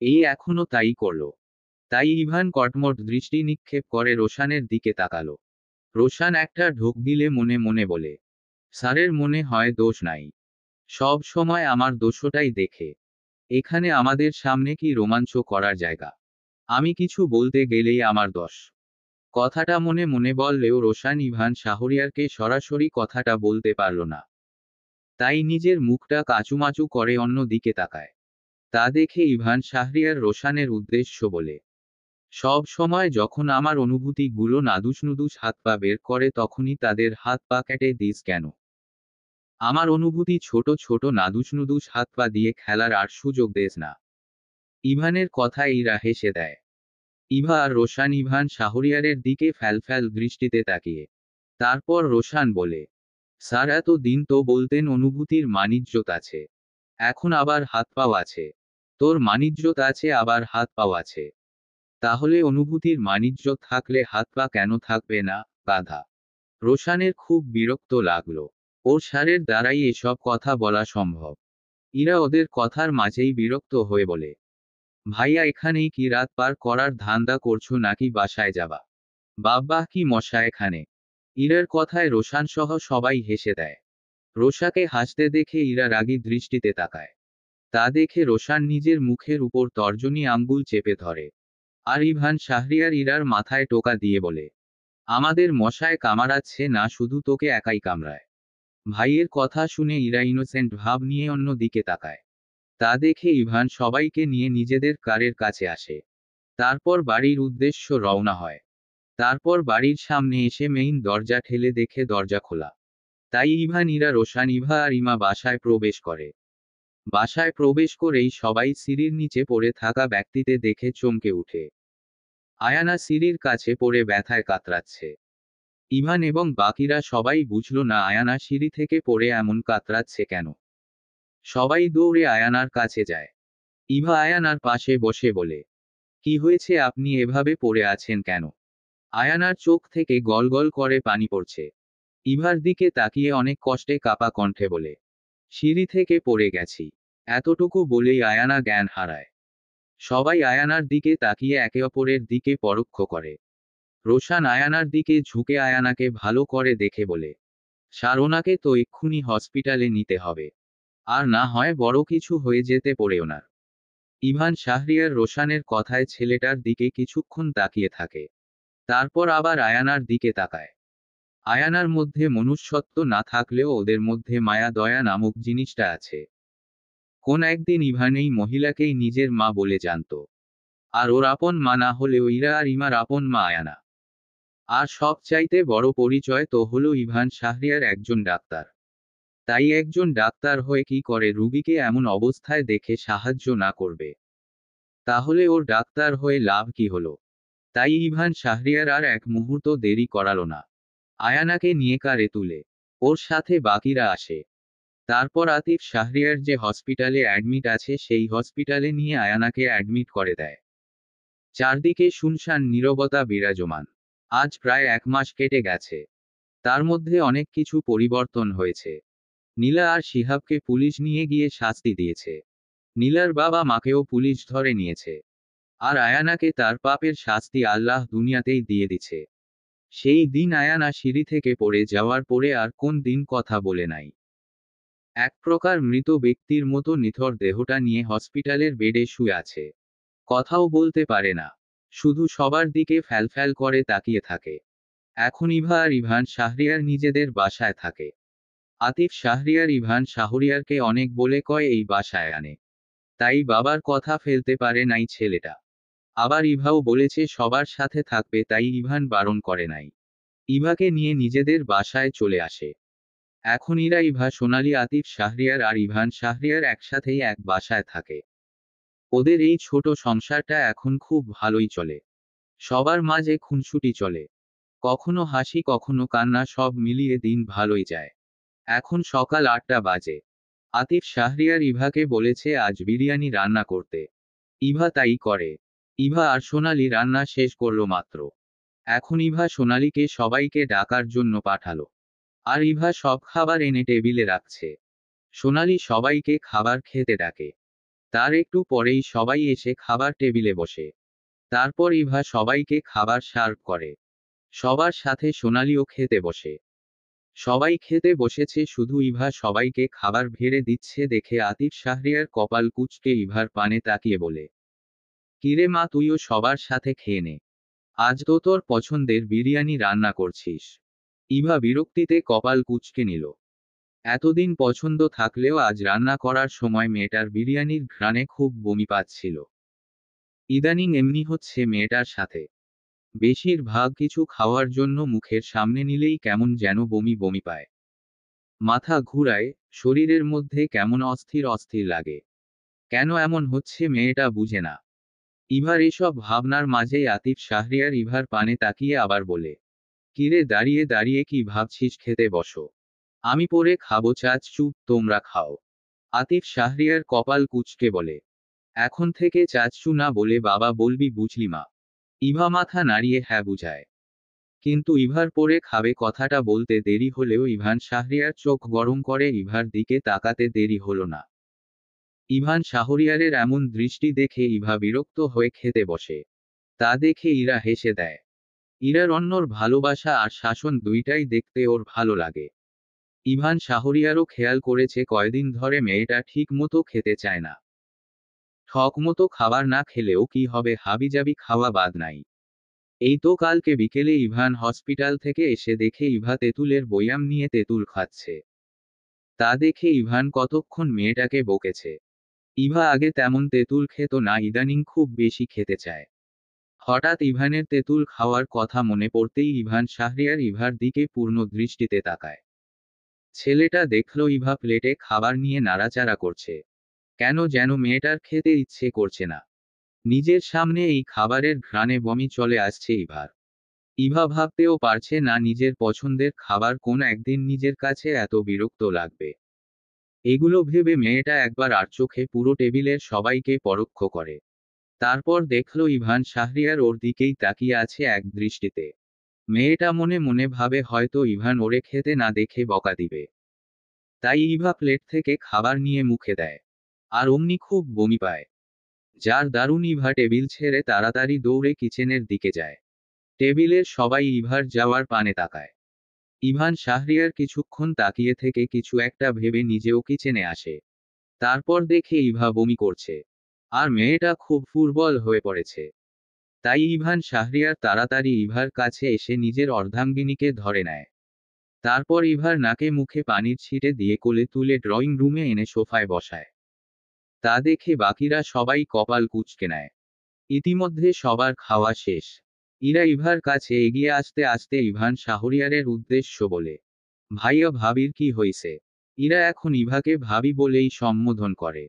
এই এখনো তাই করল। তাই ইভান কটমট দৃষ্টি নিক্ষেপ করে রোশানের দিকে তাকালো। রোশান একটা ঢোক গিলে মনে মনে বলে, স্যারের মনে হয় দোষ নাই। সব সময় আমার দোষটাই দেখে। এখানে আমাদের সামনে কি রোমাঞ্চ করার জায়গা? আমি কিছু বলতে গেলেই আমার দোষ। কথাটা মনে মনে বললেও রোশান ইভান শাহরিয়ারকে সরাসরি কথাটা বলতে পারল না। তাই নিজের মুখটা কাচুমাচু করে অন্য দিকে তাকায়। তা দেখে ইভান শাহরিয়ার রোশানের উদ্দেশ্য বলে, সব সময় যখন আমার অনুভূতিগুলো নাদুস নুদুস হাত পা বের করে তখনই তাদের হাত পা কেটে দিস কেন? আমার অনুভূতি ছোট ছোট নাদুস নুদুস হাত পা দিয়ে খেলার আর সুযোগ দেস না। ইভানের কথায় ইরা হেসে দেয়। ইভা আর রোশান ইভান শাহরিয়ারের দিকে ফ্যালফ্যাল দৃষ্টিতে তাকিয়ে। তারপর রোশান বলে, স্যার এত দিন তো বলতেন অনুভূতির মানিজ্যত আছে। এখন আবার হাত পাও আছে। তোর মানিজ্যত আছে আবার হাত পাও আছে। তাহলে অনুভূতির মানিজ্য থাকলে হাত পা কেন থাকবে না, গাধা? রোশানের খুব বিরক্ত লাগলো। ওর স্যারের দ্বারাই এসব কথা বলা সম্ভব। ইরা ওদের কথার মাঝেই বিরক্ত হয়ে বলে, ভাইয়া এখানেই কি রাত পার করার ধান্দা করছো নাকি বাসায় যাবা? বাব্বাহ কি মশা এখানে! ইরার কথায় রোশান সহ সবাই হেসে দেয়। রোশাকে হাসতে দেখে ইরা রাগী দৃষ্টিতে তাকায়। তা দেখে রোশান নিজের মুখের উপর তর্জনী আঙ্গুল চেপে ধরে। আর ইভান শাহরিয়ার ইরার মাথায় টোকা দিয়ে বলে, আমাদের মশায় কামড়াচ্ছে না, শুধু তোকে একাই কামড়ায়। ভাইয়ের কথা শুনে ইরা ইনোসেন্ট ভাব নিয়ে অন্য দিকে তাকায়। তা দেখে ইভান সবাইকে নিয়ে নিজেদের কারের কাছে আসে। তারপর বাড়ির উদ্দেশ্য রওনা হয়। তারপর বাড়ির সামনে এসে মেইন দরজা ঠেলে দেখে দরজা খোলা। তাই ইভান, ইরা, রোশান, ইভা আর ইমা বাসায় প্রবেশ করে। বাসায় প্রবেশ করেই সবাই সিঁড়ির নিচে পড়ে থাকা ব্যক্তিতে দেখে চমকে উঠে। আয়ানা সিঁড়ির কাছে পড়ে ব্যথায় কাতরাচ্ছে। ইভান এবং বাকিরা সবাই বুঝল না আয়ানা সিঁড়ি থেকে পড়ে এমন কাতরাচ্ছে কেন। সবাই দৌড়ে আয়ানার কাছে যায়। ইভা আয়ানার পাশে বসে বলে, কি হয়েছে, আপনি এভাবে পড়ে আছেন কেন? আয়ানার চোখ থেকে গলগল করে পানি পড়ছে। ইভার দিকে তাকিয়ে অনেক কষ্টে কাপা কণ্ঠে বলে, সিঁড়ি থেকে পড়ে গেছি। এতটুকু বলেই আয়ানা জ্ঞান হারায়। সবাই আয়ানার দিকে তাকিয়ে একে অপরের দিকে পরক্ষ করে। রোশান আয়ানার দিকে ঝুঁকে আয়ানাকে ভালো করে দেখে বলে, স্যার, ওনাকে তো এক্ষুনি হসপিটালে নিতে হবে। আর না হয় বড় কিছু হয়ে যেতে পারে ওনার। ইভান শাহরিয়ার রোশানের কথায় ছেলেটার দিকে কিছুক্ষণ তাকিয়ে থাকে। তারপর আবার আয়ানার দিকে তাকায়। আয়ানার মধ্যে মনুষ্যত্ব না থাকলেও ওদের মধ্যে মায়া দয়া নামক জিনিসটা আছে। কোন একদিন ইভান এই মহিলাকেই নিজের মা বলে জানত। আর ওর আপন মা না হলেও ইরা আর ইমার আপন মা আয়ানা। আর সবচাইতে বড় পরিচয় তো হলো ইভান শাহরিয়ার একজন ডাক্তার। তাই একজন ডাক্তার হয়ে কি করে রুগীকে এমন অবস্থায় দেখে সাহায্য না করবে? তাহলে ওর ডাক্তার হয়ে লাভ কি হলো? তাই ইভান শাহরিয়ার আর এক মুহূর্ত দেরি করালো না। আয়ানাকে নিয়ে কারে তুলে ওর সাথে বাকিরা আসে। তারপর আতিফ শাহরিয়ার যে হসপিটালে অ্যাডমিট আছে সেই হসপিটালে নিয়ে আয়ানাকে অ্যাডমিট করে দেয়। চারদিকে শুনশান নীরবতা বিরাজমান। আজ প্রায় 1 মাস কেটে গেছে। তার মধ্যে অনেক কিছু পরিবর্তন হয়েছে। নীলা আর শিহাবকে পুলিশ নিয়ে গিয়ে শাস্তি দিয়েছে। নীলার বাবা মাকেও পুলিশ ধরে নিয়েছে। আর আয়ানাকে তার পাপের শাস্তি আল্লাহ দুনিয়াতেই দিয়ে দিছে। সেই দিন আয়ানা সিঁড়ি থেকে পড়ে যাওয়ার পরে আর কোন দিন কথা বলে নাই। এক প্রকার মৃত ব্যক্তির মতো নিথর দেহটা নিয়ে হসপিটালের বেডে শুয়ে আছে। কথাও বলতে পারে না। শুধু সবার দিকে ফ্যালফ্যাল করে তাকিয়ে থাকে। এখন ইভা আর ইভান শাহরিয়ার নিজেদের বাসায় থাকে। আতিফ শাহরিয়ার ইভান শাহরিয়ারকে অনেক বলে কয় এই বাসায় আনে। তাই বাবার কথা ফেলতে পারে নাই ছেলেটা। আবার ইভাও বলেছে সবার সাথে থাকবে, তাই ইভান বারণ করে নাই। ইভাকে নিয়ে নিজেদের বাসায় চলে আসে। এখন ইভা সোনালী, আতিফ শাহরিয়ার আর ইভান শাহরিয়ার একসাথেই এক বাসায় থাকে। ওদের এই ছোট সংসারটা এখন খুব ভালোই চলে। সবার মাঝে খুনসুটি চলে। কখনো হাসি কখনো কান্না, সব মিলিয়ে দিন ভালোই যায়। এখন সকাল 8টা বাজে। আতিফ শাহরিয়ার ইভাকে বলেছে আজ বিরিয়ানি রান্না করতে। ইভা তাই করে। ইভা আর সোনালী রান্না শেষ করলো মাত্র। এখন ইভা সোনালীকে সবাইকে ডাকার জন্য পাঠালো। আর ইভা সব খাবার এনে টেবিলে রাখছে। সোনালী সবাইকে খাবার খেতে ডাকে। তার একটু পরেই সবাই এসে খাবার টেবিলে বসে। তারপর ইভা সবাইকে খাবার সার্ভ করে। সবার সাথে সোনালীও খেতে বসে। সবাই খেতে বসেছে, শুধু ইভা সবাইকে খাবার ভেড়ে দিচ্ছে দেখে আতিফ শাহরিয়ার কপাল কুঁচকে ইভার পানে তাকিয়ে বলে, কিরে মা, তুইও সবার সাথে খেয়ে নে। আজ তো তোর পছন্দের বিরিয়ানি রান্না করছিস। ইভা বিরক্তিতে কপাল কুঁচকে নিল। এতদিন পছন্দ থাকলেও আজ রান্না করার সময় মেয়েটার বিরিয়ানির ঘ্রাণে খুব বমি পাচ্ছিল। ইদানিং এমনি হচ্ছে মেয়েটার সাথে। বেশিরভাগ কিছু খাওয়ার জন্য মুখের সামনে নিলেই কেমন যেন বমি বমি পায়। মাথা ঘুরায়, শরীরের মধ্যে কেমন অস্থির অস্থির লাগে। কেন এমন হচ্ছে মেয়েটা বুঝে না। ইভার এসব ভাবনার মাঝেই আতিফ শাহরিয়ার ইভার পানে তাকিয়ে আবার বলে, কিরে, দাঁড়িয়ে দাঁড়িয়ে কি ভাবছিস, খেতে বসো। আমি পরে খাবো, চাচু তোমরা খাও। আতিফ শাহরিয়ার কপাল কুঁচকে বলে, এখন থেকে চাচু না বলে বাবা বলবি, বুঝলি মা? ইভা মাথা নাড়িয়ে হ্যাঁ বুঝায়। কিন্তু ইভার পরে খাবে কথাটা বলতে দেরি হলেও ইভান শাহরিয়ার চোখ গরম করে ইভার দিকে তাকাতে দেরি হলো না। ইভান শাহরিয়ারের এমন দৃষ্টি দেখে ইভা বিরক্ত হয়ে খেতে বসে। তা দেখে ইরা হেসে দেয়। ইরার অন্যর ভালোবাসা আর শাসন দুইটাই দেখতে ওর ভালো লাগে। ইভান শাহরিয়ারও খেয়াল করেছে কয়দিন ধরে মেয়েটা ঠিক মতো খেতে চায় না। ঠক মতো খাবার না খেলেও কি হবে, হাবিজাবি খাওয়া বাদ নাই। এই তো কালকে বিকেলে ইভান হসপিটাল থেকে এসে দেখে ইভা তেঁতুলের বয়াম নিয়ে তেঁতুল খাচ্ছে। তা দেখে ইভান কতক্ষণ মেয়েটাকে বকেছে। ইভা আগে তেমন তেঁতুল খেত না, ইদানিং খুব বেশি খেতে চায়। হঠাৎ ইভানের তেঁতুল খাওয়ার কথা মনে পড়তেই ইভান শাহরিয়ার ইভার দিকে পূর্ণ দৃষ্টিতে তাকায়। ছেলেটা দেখল ইভা প্লেটে খাবার নিয়ে নাড়াচাড়া করছে। কেন যেন মেয়েটার খেতে ইচ্ছে করছে না। নিজের সামনে এই খাবারের ঘ্রাণে বমি চলে আসছে ইভার। ইভা ভাবতেও পারছে না নিজের পছন্দের খাবার কোন একদিন নিজের কাছে এত বিরক্ত লাগবে। এগুলো ভেবে মেয়েটা একবার আর চোখে পুরো টেবিলের সবাইকে পরোক্ষ করে। তারপর দেখল ইভান শাহরিয়ার ওর দিকেই তাকিয়ে আছে এক দৃষ্টিতে। মেয়েটা মনে মনে ভাবে হয়তো ইভান ওরে খেতে না দেখে বকা দিবে। তাই ইভা প্লেট থেকে খাবার নিয়ে মুখে দেয়। আর অমনি খুব বমি পায়। যার দারুণ ইভা টেবিল ছেড়ে তাড়াতাড়ি দৌড়ে কিচেনের দিকে যায়। টেবিলের সবাই ইভার যাওয়ার পানে তাকায়। ইভান শাহরিয়ার কিছুক্ষণ তাকিয়ে থেকে কিছু একটা ভেবে নিজেও কিচেনে আসে। তারপর দেখে ইভা বমি করছে। আর মেয়েটা খুব দুর্বল হয়ে পড়েছে। তাই ইভান শাহরিয়ার তাড়াতাড়ি ইভার কাছে এসে নিজের অর্ধাঙ্গিনীকে ধরে নেয়। তারপর ইভার নাকে মুখে পানির ছিটে দিয়ে কোলে তুলে ড্রয়িং রুমে এনে সোফায় বসায়। তা দেখে বাকিরা সবাই কপাল কুঁচকে নেয়। ইতিমধ্যে সবার খাওয়া শেষ। ইরা ইভার কাছে এগিয়ে আসতে আসতে ইভান শাহরিয়ারের উদ্দেশ্য বলে, ভাইয়া ভাবির কি হইছে? ইরা এখন ইভাকে ভাবি বলেই সম্বোধন করে।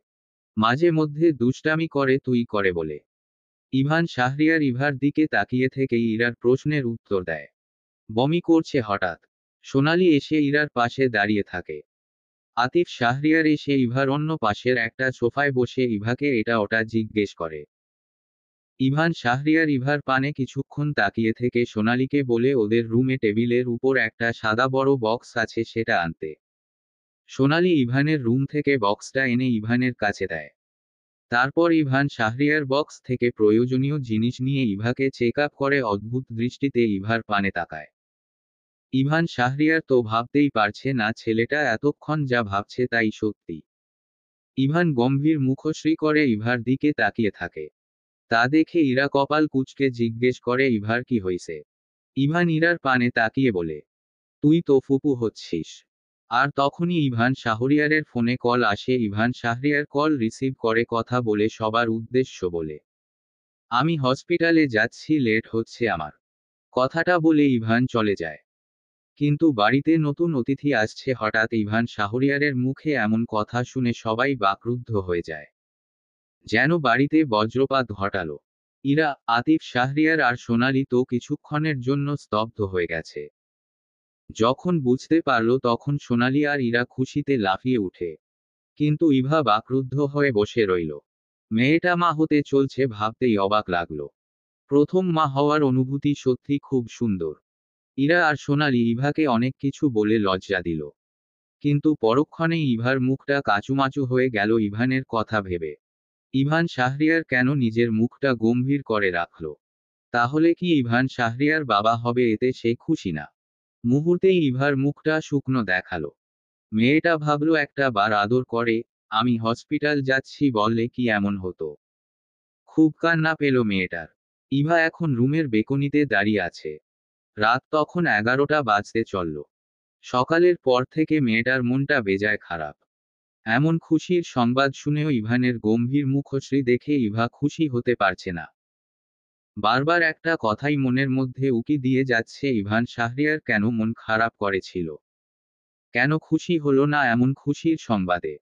মাঝে মধ্যে দুষ্টামি করে তুই করে বলে। ইভান শাহরিয়ার ইভার দিকে তাকিয়ে থেকেই ইরার প্রশ্নের উত্তর দেয়। বমি করছে হঠাৎ। সোনালি এসে ইরার পাশে দাঁড়িয়ে থাকে। আতিফ শাহরিয়ার এসে ইভার অন্য পাশের একটা সোফায় বসে ইভাকে এটা ওটা জিজ্ঞেস করে। ইভান শাহরিয়ার ইভার পানে কিছুক্ষণ তাকিয়ে থেকে সোনালীকে বলে ওদের রুমে টেবিলের উপর একটা সাদা বড় বক্স আছে সেটা আনতে। সোনালী ইভানের রুম থেকে বক্সটা এনে ইভানের কাছে দেয়। তারপর ইভান শাহরিয়ার বক্স থেকে প্রয়োজনীয় জিনিস নিয়ে ইভাকে চেক আপ করে অদ্ভুত দৃষ্টিতে ইভার পানে তাকায়। ইভান শাহরিয়ার তো ভাবতেই পারছে না ছেলেটা এতক্ষণ যা ভাবছে তাই সত্যি। ইভান গম্ভীর মুখশ্রী করে ইভার দিকে তাকিয়ে থাকে। তা দেখে ইরা কপাল কুঁচকে জিজ্ঞেস করে ইভার কি হইছে? ইভান ইরার পানে তাকিয়ে বলে, তুই তো ফুপু হচ্ছিস। আর তখনই ইভান শাহরিয়ারের ফোনে কল আসে। ইভান শাহরিয়ার কল রিসিভ করে কথা বলে সবার উদ্দেশ্য বলে, আমি হসপিটালে যাচ্ছি, লেট হচ্ছে আমার। কথাটা বলে ইভান চলে যায়। কিন্তু বাড়িতে নতুন অতিথি আসছে। হঠাৎ ইভান শাহরিয়ারের মুখে এমন কথা শুনে সবাই বাকরুদ্ধ হয়ে যায়। যেন বাড়িতে বজ্রপাত ঘটালো। ইরা, আতিফ শাহরিয়ার আর সোনালী তো কিছুক্ষণের জন্য স্তব্ধ হয়ে গেছে। যখন বুঝতে পারল তখন সোনালী আর ইরা খুশিতে লাফিয়ে উঠে। কিন্তু ইভা বাকরুদ্ধ হয়ে বসে রইল। মেয়েটা মা হতে চলছে ভাবতেই অবাক লাগলো। প্রথম মা হওয়ার অনুভূতি সত্যি খুব সুন্দর। ইরা আর সোনালী ইভাকে অনেক কিছু বলে লজ্জা দিল। কিন্তু পরক্ষণেই ইভার মুখটা কাচুমাচু হয়ে গেল ইভানের কথা ভেবে। ইভান শাহরিয়ার কেন নিজের মুখটা গম্ভীর করে রাখল? তাহলে কি ইভান শাহরিয়ার বাবা হবে এতে সে খুশি না? মুহূর্তেই ইভার মুখটা শুকনো দেখালো। মেয়েটা ভাবল একটা বার আদর করে, আমি হসপিটাল যাচ্ছি বললে কি এমন হতো? খুব কান্না পেল মেয়েটার। ইভা এখন রুমের বেকনিতে দাঁড়িয়ে আছে। রাত তখন 11টা বাজতে চলল। সকালের পর থেকে মেয়েটার মনটা বেজায় খারাপ। এমন খুশির সংবাদ শুনেও ইভানের গম্ভীর মুখশ্রী দেখে ইভা খুশি হতে পারছে না। বারবার একটা কথাই মনের মধ্যে উকি দিয়ে যাচ্ছে, ইভান শাহরিয়ার কেন মন খারাপ করেছিল? কেন খুশি হলো না এমন খুশির সংবাদে?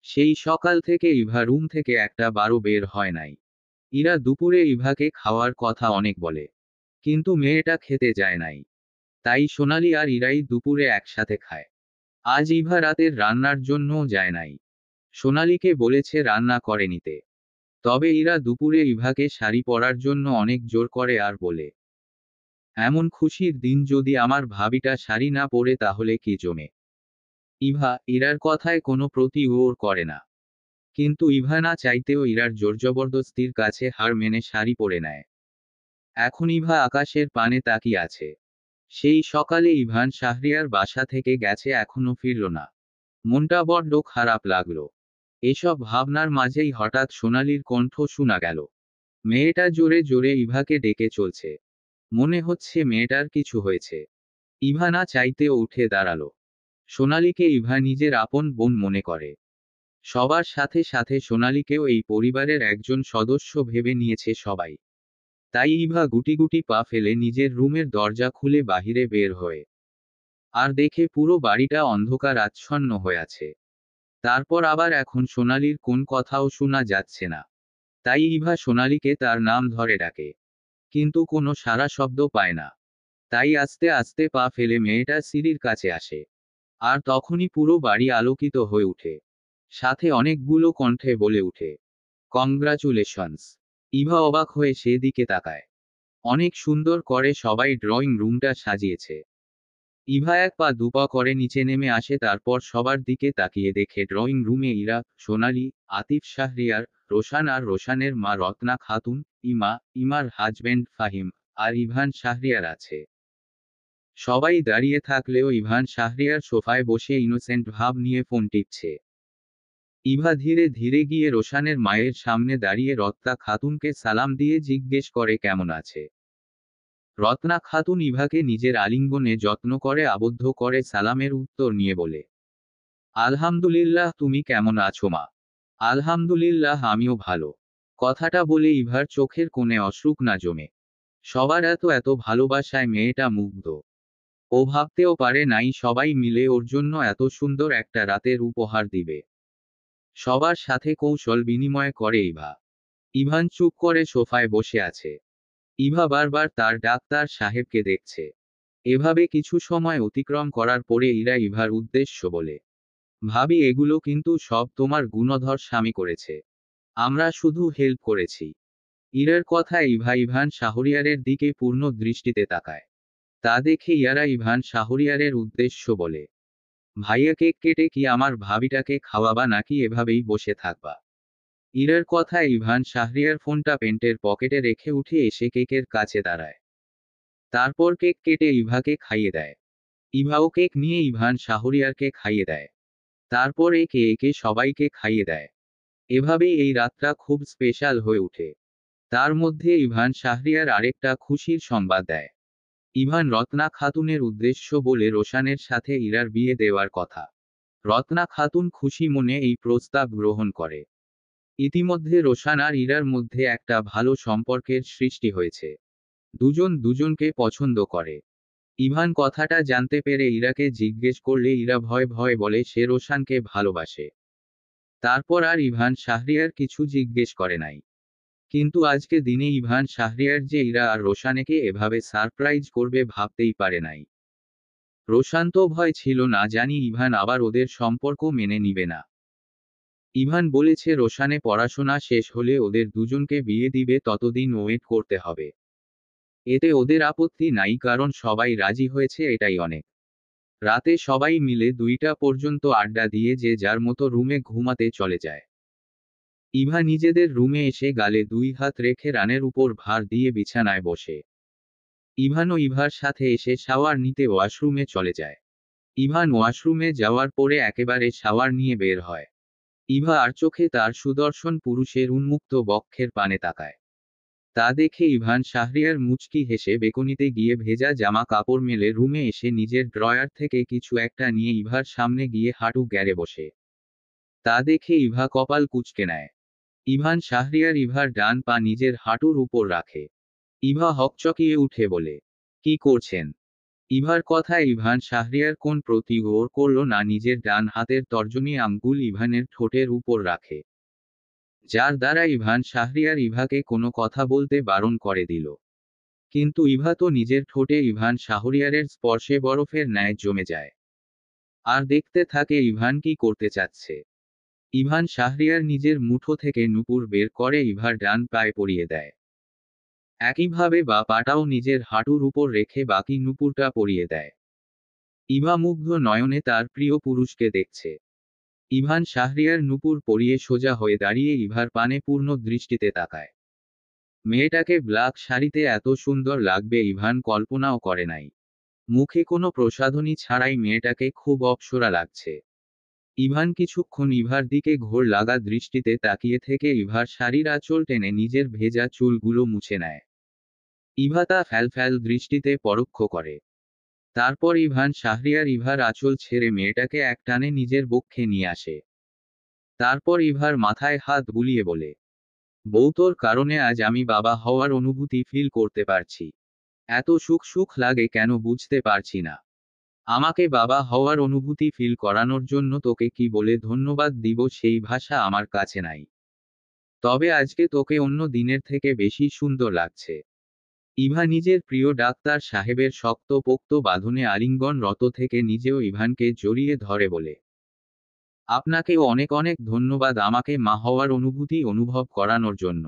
সেই সকাল থেকে ইভা রুম থেকে একটা বারও বের হয় নাই। ইরা দুপুরে ইভাকে খাওয়ার কথা অনেক বলে। কিন্তু মেয়েটা খেতে যায় নাই। তাই সোনালী আর ইরাই দুপুরে একসাথে খায়। আজ ইভা রাতের রান্নার জন্যও যায় নাই। সোনালীকে বলেছে রান্না করে নিতে। তবে ইরা দুপুরে ইভাকে শাড়ি পরার জন্য অনেক জোর করে আর বলে, এমন খুশির দিন যদি আমার ভাবিটা শাড়ি না পরে তাহলে কি জমে। ইভা ইরার কথায় কোনো প্রতিউত্তর করে না। কিন্তু ইভা না চাইতেও ইরার জোরজবরদস্তির কাছে হার মেনে শাড়ি পরে নেয়। এখন ইভা আকাশের পানে তাকিয়ে আছে। সেই সকালে ইভান শাহরিয়ার বাসা থেকে গেছে এখনো ফিরল না। মনটা বড্ড খারাপ লাগলো। এসব ভাবনার মাঝেই হঠাৎ সোনালীর কণ্ঠ শোনা গেল। মেয়েটা জোরে জোরে ইভাকে ডেকে চলছে। মনে হচ্ছে মেয়েটার কিছু হয়েছে। ইভা না চাইতেও উঠে দাঁড়ালো। সোনালীকে ইভা নিজের আপন বোন মনে করে। সবার সাথে সাথে সোনালীকেও এই পরিবারের একজন সদস্য ভেবে নিয়েছে সবাই। তাই ইভা গুটি গুটি পা ফেলে নিজের রুমের দরজা খুলে বাহিরে বের হয়ে আর দেখে পুরো বাড়িটা অন্ধকার আচ্ছন্ন হয়ে আছে। তারপর আবার এখন সোনালীর কোন কথাও শোনা যাচ্ছে না। তাই ইভা সোনালীকে তার নাম ধরে ডাকে, কিন্তু কোনো সাড়া শব্দ পায় না। তাই আস্তে আস্তে পা ফেলে মেয়েটা সিঁড়ির কাছে আসে। আর তখনই পুরো বাড়ি আলোকিত হয়ে ওঠে। সাথে অনেকগুলো কণ্ঠে বলে ওঠে, কংগ্রাচুলেশনস। ইভা অবাক হয়ে সেদিকে তাকায়। অনেক সুন্দর করে সবাই ড্রয়িং রুমটা সাজিয়েছে। ইভা এক পা দুপা করে নিচে নেমে আসে, তারপর সবার দিকে তাকিয়ে দেখে ড্রয়িং রুমে ইরা, সোনালী, আতিফ শাহরিয়ার, রোশান আর রোশানের মা রত্না খাতুন, ইমার হাজবেন্ড ফাহিম, আর ইভান শাহরিয়ার আছে। সবাই দাঁড়িয়ে থাকলেও ইভান শাহরিয়ার সোফায় বসে ইনোসেন্ট ভাব নিয়ে ফোন টিপছে। ইভা ধীরে ধীরে গিয়ে রোশানের মায়ের সামনে দাঁড়িয়ে রত্না খাতুনকে সালাম দিয়ে জিজ্ঞেস করে কেমন আছে। রত্না খাতুন ইভাকে নিজের আলিঙ্গনে যত্ন করে আবদ্ধ করে সালামের উত্তর নিয়ে বলে, আলহামদুলিল্লাহ, তুমি কেমন আছো মা? আলহামদুলিল্লাহ, আমিও ভালো। কথাটা বলে ইভার চোখের কোণে অশ্রুক না জমে। সবার এত এত ভালোবাসায় মেয়েটা মুগ্ধ। ও ভাবতেও পারে নাই সবাই মিলে ওর জন্য এত সুন্দর একটা রাতের উপহার দিবে। সবার সাথে কৌশল বিনিময় করে ইভা। ইভান চুপ করে সোফায় বসে আছে। ইভা বারবার তার ডাক্তার সাহেবকে দেখছে। এভাবে কিছু সময় অতিক্রম করার পরে ইরা ইভার উদ্দেশ্য বলে, ভাবি, এগুলো কিন্তু সব তোমার গুণধর স্বামী করেছে। আমরা শুধু হেল্প করেছি। ইরার কথা ইভা ইভান শাহরিয়ারের দিকে পূর্ণ দৃষ্টিতে তাকায়। তা দেখে ইয়ারা ইভান শাহরিয়ারের উদ্দেশ্য বলে, ভাইয়া, কেক কেটে কি আমার ভাবিটাকে খাওয়াবা নাকি এভাবেই বসে থাকবা? ইরার কথা ইভান শাহরিয়ার ফোনটা প্যান্টের পকেটে রেখে উঠে এসে কেকের কাছে দাঁড়ায়। তারপর কেক কেটে ইভাকে খাইয়ে দেয়। ইভাও কেক নিয়ে ইভান শাহরিয়ারকে খাইয়ে দেয়। তারপর একে একে সবাইকে খাইয়ে দেয়। এভাবেই এই রাতটা খুব স্পেশাল হয়ে ওঠে। তার মধ্যে ইভান শাহরিয়ার আরেকটা খুশির সংবাদ দেয়। ইভান রত্না খাতুনের উদ্দেশ্য বলে রোশানের সাথে ইরার বিয়ে দেওয়ার কথা। রত্না খাতুন খুশি মনে এই প্রস্তাব গ্রহণ করে। ইতিমধ্যে রোশান আর ইরার মধ্যে একটা ভালো সম্পর্কের সৃষ্টি হয়েছে। দুজন দুজনকে পছন্দ করে। ইভান কথাটা জানতে পেরে ইরাকে জিজ্ঞেস করলে ইরা ভয় ভয় বলে সে রোশানকে ভালোবাসে। তারপর আর ইভান শাহরিয়ার কিছু জিজ্ঞেস করে নাই। কিন্তু আজকে দিনে ইভান শাহরিয়ার যে ইরা আর রোশানেকে এভাবে সারপ্রাইজ করবে ভাবতেই পারে নাই। রোশান তো ভয় ছিল, না জানি ইভান আবার ওদের সম্পর্ক মেনে নিবে না। ইভান বলেছে রোশানে পড়াশোনা শেষ হলে ওদের দুজনকে বিয়ে দিবে, ততদিন ওয়েট করতে হবে। এতে ওদের আপত্তি নাই, কারণ সবাই রাজি হয়েছে, এটাই অনেক। রাতে সবাই মিলে 2টা পর্যন্ত আড্ডা দিয়ে যে যার মতো রুমে ঘুমাতে চলে যায়। ইভা নিজেদের রুমে এসে গালে 2 হাত রেখে রানের উপর ভার দিয়ে বিছানায় বসে। ইভানও ইভার সাথে এসে শাওয়ার নিতে ওয়াশরুমে চলে যায়। ইভান ওয়াশরুমে যাওয়ার পরে একেবারে শাওয়ার নিয়ে বের হয়। ইভা আর চোখে তার সুদর্শন পুরুষের উন্মুক্ত বক্ষের পানে তাকায়। তা দেখে ইভান শাহরিয়ার মুচকি হেসে বেকনিতে গিয়ে ভেজা জামা কাপড় মেলে রুমে এসে নিজের ড্রয়ার থেকে কিছু একটা নিয়ে ইভার সামনে গিয়ে হাঁটু গেড়ে বসে। তা দেখে ইভা কপাল কুঁচকে নেয়। ইভান শাহরিয়ার ইভার ডান পা নিজের হাঁটুর উপর রাখে। ইভা হকচকিয়ে উঠে বলে, কি করছেন? ইভার কথায় ইভান শাহরিয়ার কোন প্রতিগোর করল না, নিজের ডান হাতের তর্জনী আঙ্গুল ইভানের ঠোঁটের উপর রাখে। যার দ্বারা ইভান শাহরিয়ার ইভাকে কোনো কথা বলতে বারণ করে দিল। কিন্তু ইভা তো নিজের ঠোঁটে ইভান শাহরিয়ারের স্পর্শে বরফের ন্যায় জমে যায়। আর দেখতে থাকে ইভান কি করতে চাচ্ছে। ইভান শাহরিয়ার নিজের মুঠো থেকে নুপুর বের করে ইভার ডান পায়ে পরিয়ে দেয়। একইভাবে বা পাটাও নিজের হাঁটুর উপর রেখে বাকি নুপুরটা পরিয়ে দেয়। ইভা মুগ্ধ নয়নে তার প্রিয় পুরুষকে দেখছে। ইভান শাহরিয়ার নুপুর পরিয়ে সোজা হয়ে দাঁড়িয়ে ইভার পানে পূর্ণ দৃষ্টিতে তাকায়। মেয়েটাকে ব্ল্যাক শাড়িতে এত সুন্দর লাগবে ইভান কল্পনাও করে নাই। মুখে কোনো প্রসাধনী ছাড়াই মেয়েটাকে খুব অপ্সরা লাগছে। ইভান কিছুক্ষণ ইভার দিকে ঘোর লাগা দৃষ্টিতে তাকিয়ে থেকে ইভার শাড়ির আঁচল টেনে নিজের ভেজা চুলগুলো মুছে নেয়। ইভা তা ফ্যালফ্যাল দৃষ্টিতে পরোক্ষ করে। তারপর ইভান শাহরিয়ার ইভার আঁচল ছেড়ে মেয়েটাকে একটানে নিজের বক্ষে নিয়ে আসে। তারপর ইভার মাথায় হাত বুলিয়ে বলে, বউ, তোর কারণে আজ আমি বাবা হওয়ার অনুভূতি ফিল করতে পারছি। এত সুখ সুখ লাগে কেন বুঝতে পারছি না। আমাকে বাবা হওয়ার অনুভূতি ফিল করানোর জন্য তোকে কি বলে ধন্যবাদ দিব সেই ভাষা আমার কাছে নাই। তবে আজকে তোকে অন্য দিনের থেকে বেশি সুন্দর লাগছে। ইভা নিজের প্রিয় ডাক্তার সাহেবের শক্তপোক্ত বাঁধনে আলিঙ্গনরত থেকে নিজেও ইভানকে জড়িয়ে ধরে বলে, আপনাকেও অনেক অনেক ধন্যবাদ আমাকে মা হওয়ার অনুভূতি অনুভব করানোর জন্য।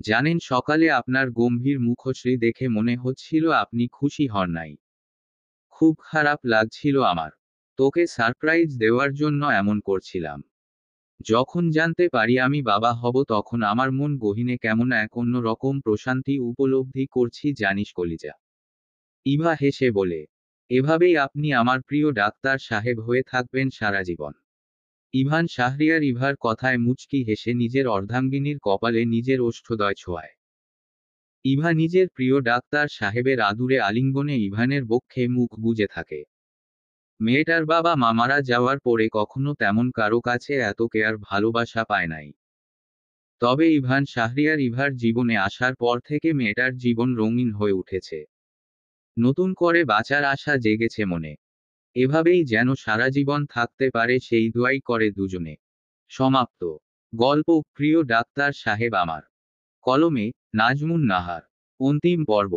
জানেন, সকালে আপনার গম্ভীর মুখশ্রী দেখে মনে হচ্ছিল আপনি খুশি হন নাই। খুব খারাপ লাগছিল আমার। তোকে সারপ্রাইজ দেওয়ার জন্য এমন করছিলাম। যখন জানতে পারি আমি বাবা হব তখন আমার মন গহীনে কেমন এক অন্য রকম প্রশান্তি উপলব্ধি করছি জানিস কলিজা। ইভা হেসে বলে, এভাবেই আপনি আমার প্রিয় ডাক্তার সাহেব হয়ে থাকবেন সারা জীবন। ইভান শাহরিয়ার ইভার কথায় মুচকি হেসে নিজের অর্ধাঙ্গিনীর কপালে নিজের ওষ্ঠদয় ছোঁয়ায়। ইভা নিজের প্রিয় ডাক্তার সাহেবের আদুরে আলিঙ্গনে ইভানের বক্ষে মুখ গুজে থাকে। মেয়েটার বাবা মা মারা যাওয়ার পরে কখনো তেমন কারো কাছে এত কেয়ার ভালোবাসা পায় নাই। তবে ইভান শাহরিয়ার ইভার জীবনে আসার পর থেকে মেয়েটার জীবন রঙিন হয়ে উঠেছে। নতুন করে বাঁচার আশা জেগেছে মনে। এভাবেই যেন সারা জীবন থাকতে পারে সেই দোয়াই করে দুজনে। সমাপ্ত। গল্প প্রিয় ডাক্তার সাহেব আমার। কলমে নাজমুন নাহার। অন্তিম পর্ব।